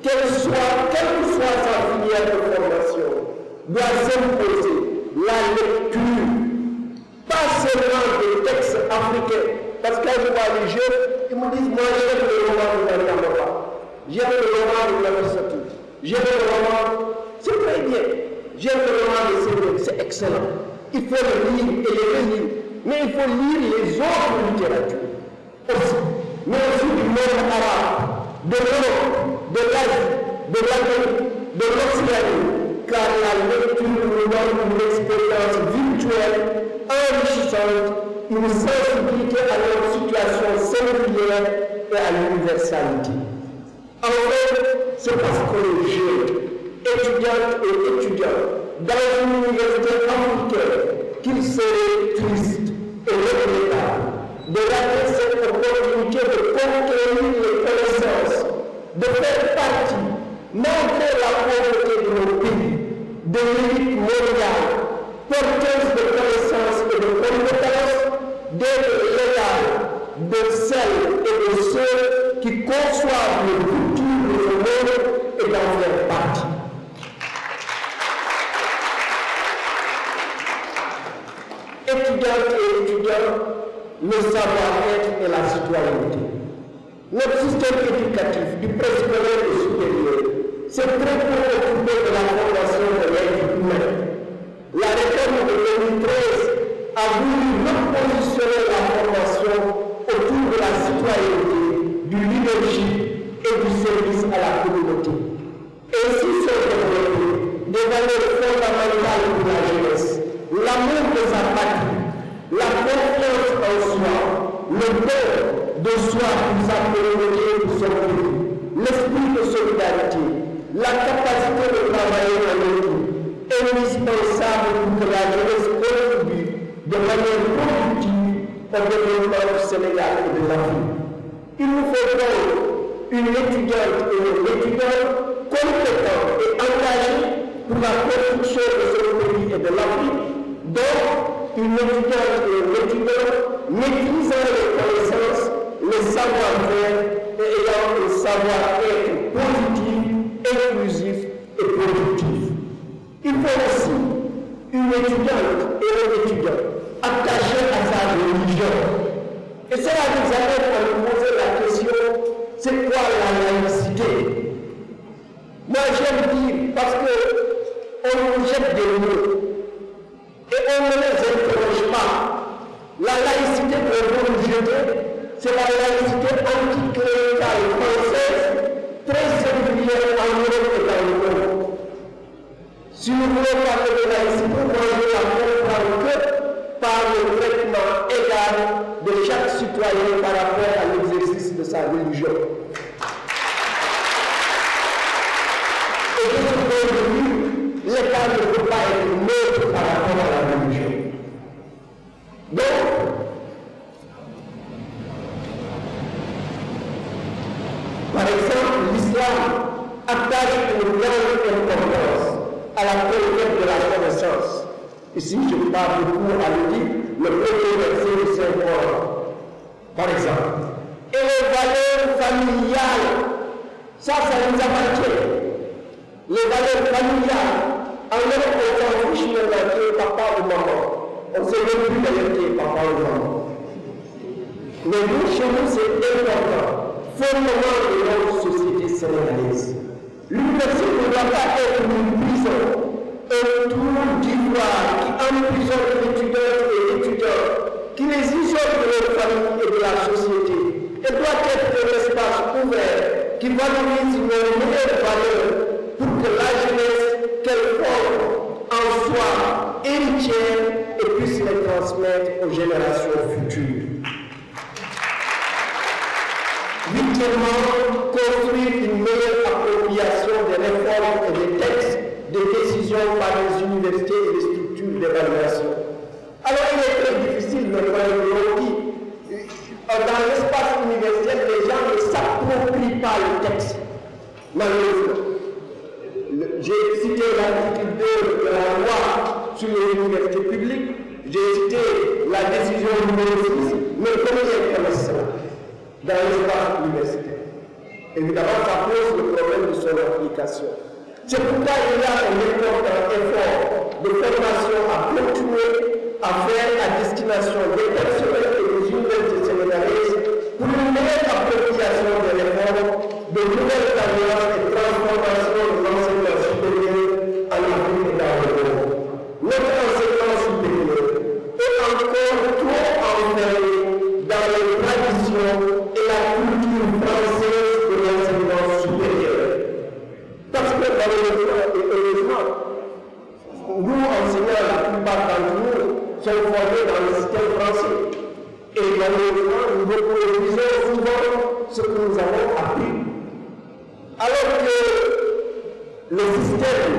quelle que soit sa filière de formation, doit s'imposer la lecture, pas seulement des textes africains, parce que quand je vois les jeunes, ils me disent, moi j'aime le roman de Maria Mora, j'aime le roman de Nafissatou, j'aime le roman, c'est très bien, j'aime le roman de Sévère, c'est excellent, il faut le lire et le relire, mais il faut lire les autres littératures aussi, mais aussi du monde arabe, de l'Europe, de l'Asie, de l'Amérique, de l'Océanie, car la lecture nous donne une expérience virtuelle, enrichissante, une sensibilité à notre situation singulière et à l'universalité. En fait, c'est parce qu'on est jeune, étudiante et étudiant, dans une université africaine, qu'il serait triste et regrettable de rater cette opportunité de conquérir les connaissances, de faire partie, malgré la pauvreté de nos pays, de l'élite mondiale, porteuse de connaissances et de compétences, d'être l'égal de celles et de ceux qui conçoivent le futur de ce monde et d'en faire partie. Étudiantes et étudiants, le savoir-être et la citoyenneté. Notre système éducatif du préscolaire et supérieur s'est très peu occupé de la formation de l'être humain. La réforme de 2013 a voulu repositionner la formation autour de la citoyenneté, du leadership et du service à la communauté. Ainsi sont développées des valeurs fondamentales pour la jeunesse, l'amour de sa patrie, la confiance en soi, le don de soi pour sa communauté et pour son pays, l'esprit de solidarité, la capacité de travailler en équipe, indispensable pour que la jeunesse contribue de manière productive au développement du Sénégal et de l'Afrique. Il nous faut donc une étudiante et un étudiant compétent et engagé pour la construction de ce pays et de l'Afrique, donc une étudiante et un étudiant maîtrisant les connaissances, les savoir-faire et ayant un savoir-être positif, inclusif et productif. Il faut aussi une étudiante et un étudiant attachés à sa religion. Et cela nous amène à nous poser la question, c'est quoi la laïcité? Moi j'aime dire, parce qu'on nous jette des mots et on ne les interroge pas. La laïcité qu'on veut nous jeter, c'est la laïcité anticléricale française, très singulière en Europe et dans le monde. Si nous voulons parler de laïcité, moi je traitement égal de chaque citoyen par rapport à l'exercice de sa religion. Et de ce point de vue, l'État ne peut pas être neutre par rapport à la religion. Donc, par exemple, l'islam attache une grande importance à la conquête de la connaissance. Ici, je parle beaucoup à l'équipe, le premier verset du Saint-Coran. Par exemple. Et les valeurs familiales, ça nous appartient. Les valeurs familiales, en Europe, on s'en fiche maintenant qui est papa ou maman. On ne sait même plus d'ailleurs qui est papa ou maman. Mais nous, chez nous, c'est important. Fondement de notre société sénégalaise. L'université ne doit pas être une prison, un trou d'ivoire qui emprisonne les étudiantes et étudiants, qui les isole de leur famille et de la société. Elle doit être un espace ouvert qui valorise nos meilleures valeurs pour que la jeunesse qu'elle forme en soit héritière et puisse les transmettre aux générations futures. Huitièmement, construire une meilleure appropriation des réformes et des textes, des décisions par les universités et les structures d'évaluation. Alors il est très difficile de faire dans l'espace universitaire, les gens ne s'approprient pas le texte. Malheureusement. J'ai cité l'article 2 de la loi sur les universités publiques, j'ai cité la décision numéro 6, mais comment ils connaissent ça dans l'espace universitaire? Évidemment, ça pose le problème de son application. C'est pourquoi il y a un important effort de formation à continuer à faire à destination des personnels et des universités sénégalaises pour une meilleure appropriation des réformes, de nouvelles alliances et transformations de l'enseignement supérieur en Afrique et dans le monde. Notre enseignement supérieur est encore trop enfermé dans les traditions et la culture française de l'enseignement supérieur. Parce que malheureusement et heureusement, nous enseignants, la plupart d'entre nous, sommes formés dans le système français. Et malheureusement, nous reproduisons souvent ce que nous avons appris. Alors que le système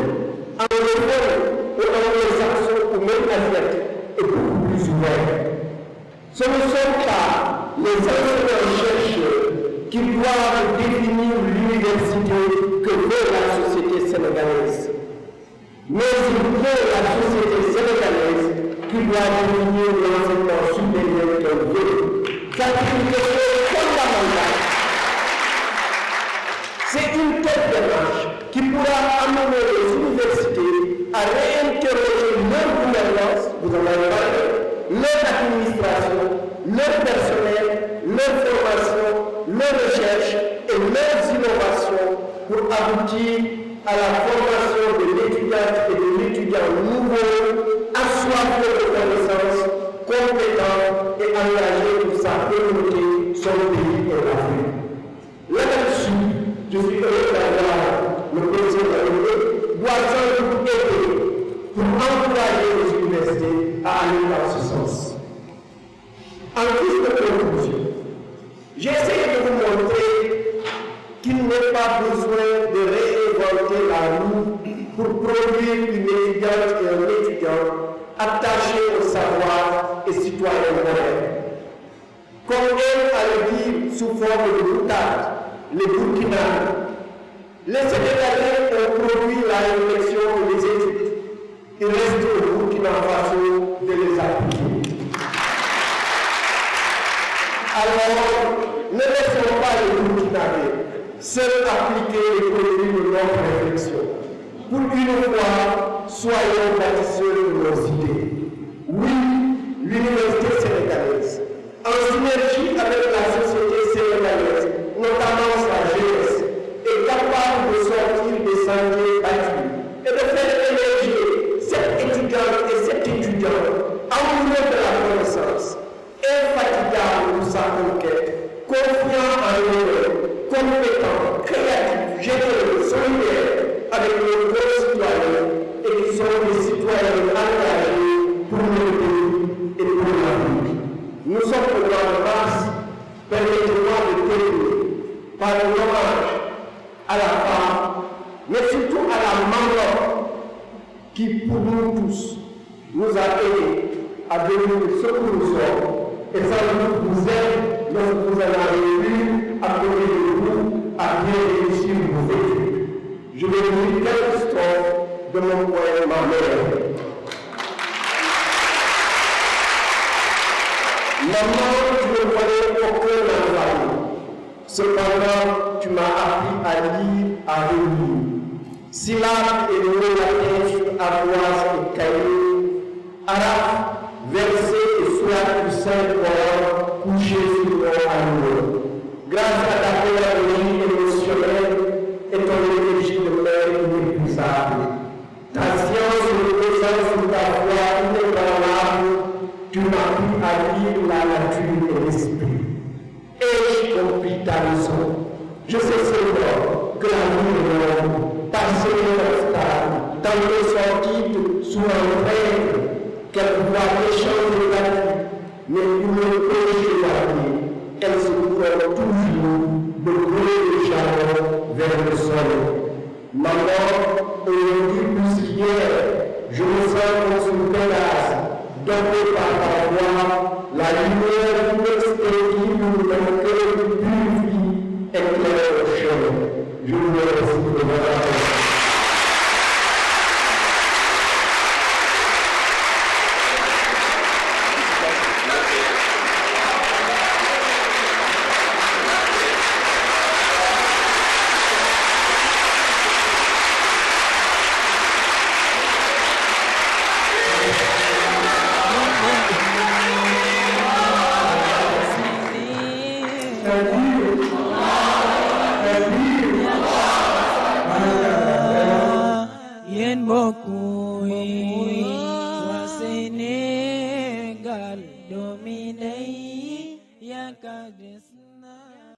anglophone ou anglo-saxon ou même asiatique est beaucoup plus ouvert. Ce ne sont pas les enseignants-chercheurs qui doivent définir l'université que veut la société sénégalaise. Mais il faut la société sénégalaise qui doit définir l'enseignement supérieur qu'elle veut. C'est une question fondamentale. C'est une telle démarche qui pourra amener les universités à réinterroger leur gouvernance, vous en avez parlé, leur administration, leur personnel, leur formation, leur recherche et leurs innovations pour aboutir à la formation de l'étudiante et de l'étudiant nouveau, assoiffé de connaissances, compétent et engagé pour sa communauté, son pays et l'Afrique. Là-dessus, je suis heureux d'avoir le président doit sans doute aider pour encourager les universités à aller dans ce sens. En guise de conclusion, j'essaie de vous montrer qu'il n'est pas besoin de réinventer la roue pour produire une étudiante et un étudiant attachés au savoir et citoyens modernes. Comme aime à le dire sous forme de boutade, les Burkinabés, les Sénégalais ont produit la réflexion et les études. Il reste au Burkina Faso de les appliquer. Alors, ne laissons pas les Burkinabés seuls appliquer les produits de notre réflexion. Pour une fois, soyons bâtisseurs de nos idées. Oui, l'université sénégalaise, en synergie avec la société sénégalaise, notamment sa jeunesse, est capable de sortir des sentiers battus et de faire émerger cette étudiante et cet étudiant amoureux de la connaissance, infatigable pour sa conquête, confiant en eux, compétent, créatif, généreux, solidaire avec nos concitoyens et qui sont des citoyens engagés nous a aidés à devenir ce que nous sommes, et sans doute vous aide lorsque vous en avez vu à côté de vous, à bien réussir vos études. Je vais vous dire quelques histoires de mon père, ma mère. Maman, tu ne voyais aucun enfant. Cependant, tu m'as appris à lire, à relire. Syllabes et mots latins sur ardoise et cahiers, arabes, versets et sourates du Saint-Coran couchés sur nos amours. Grâce à ta pédagogie émotionnelle et ton énergie de mère inépuisable, ta science et présence de ta foi inébranlable, tu m'as appris à lire la nature et l'esprit. Et j'ai compris ta leçon. Je sais seulement que la vie est longue, passionnée d'instable, tantôt sortie sous un rêve, quelquefois méchante et battue, mais pour le péché d'arriver, elle se couvre toujours de gros jalons vers le sol. Maman, aujourd'hui plus qu'hier, je me sens comme une pédasse, domptée par ta voix, la lumière inextinguible d'un cœur qui purifie éclaire le chemin. Je vous remercie de votre attention. Yen boku wa Senegal domine yakades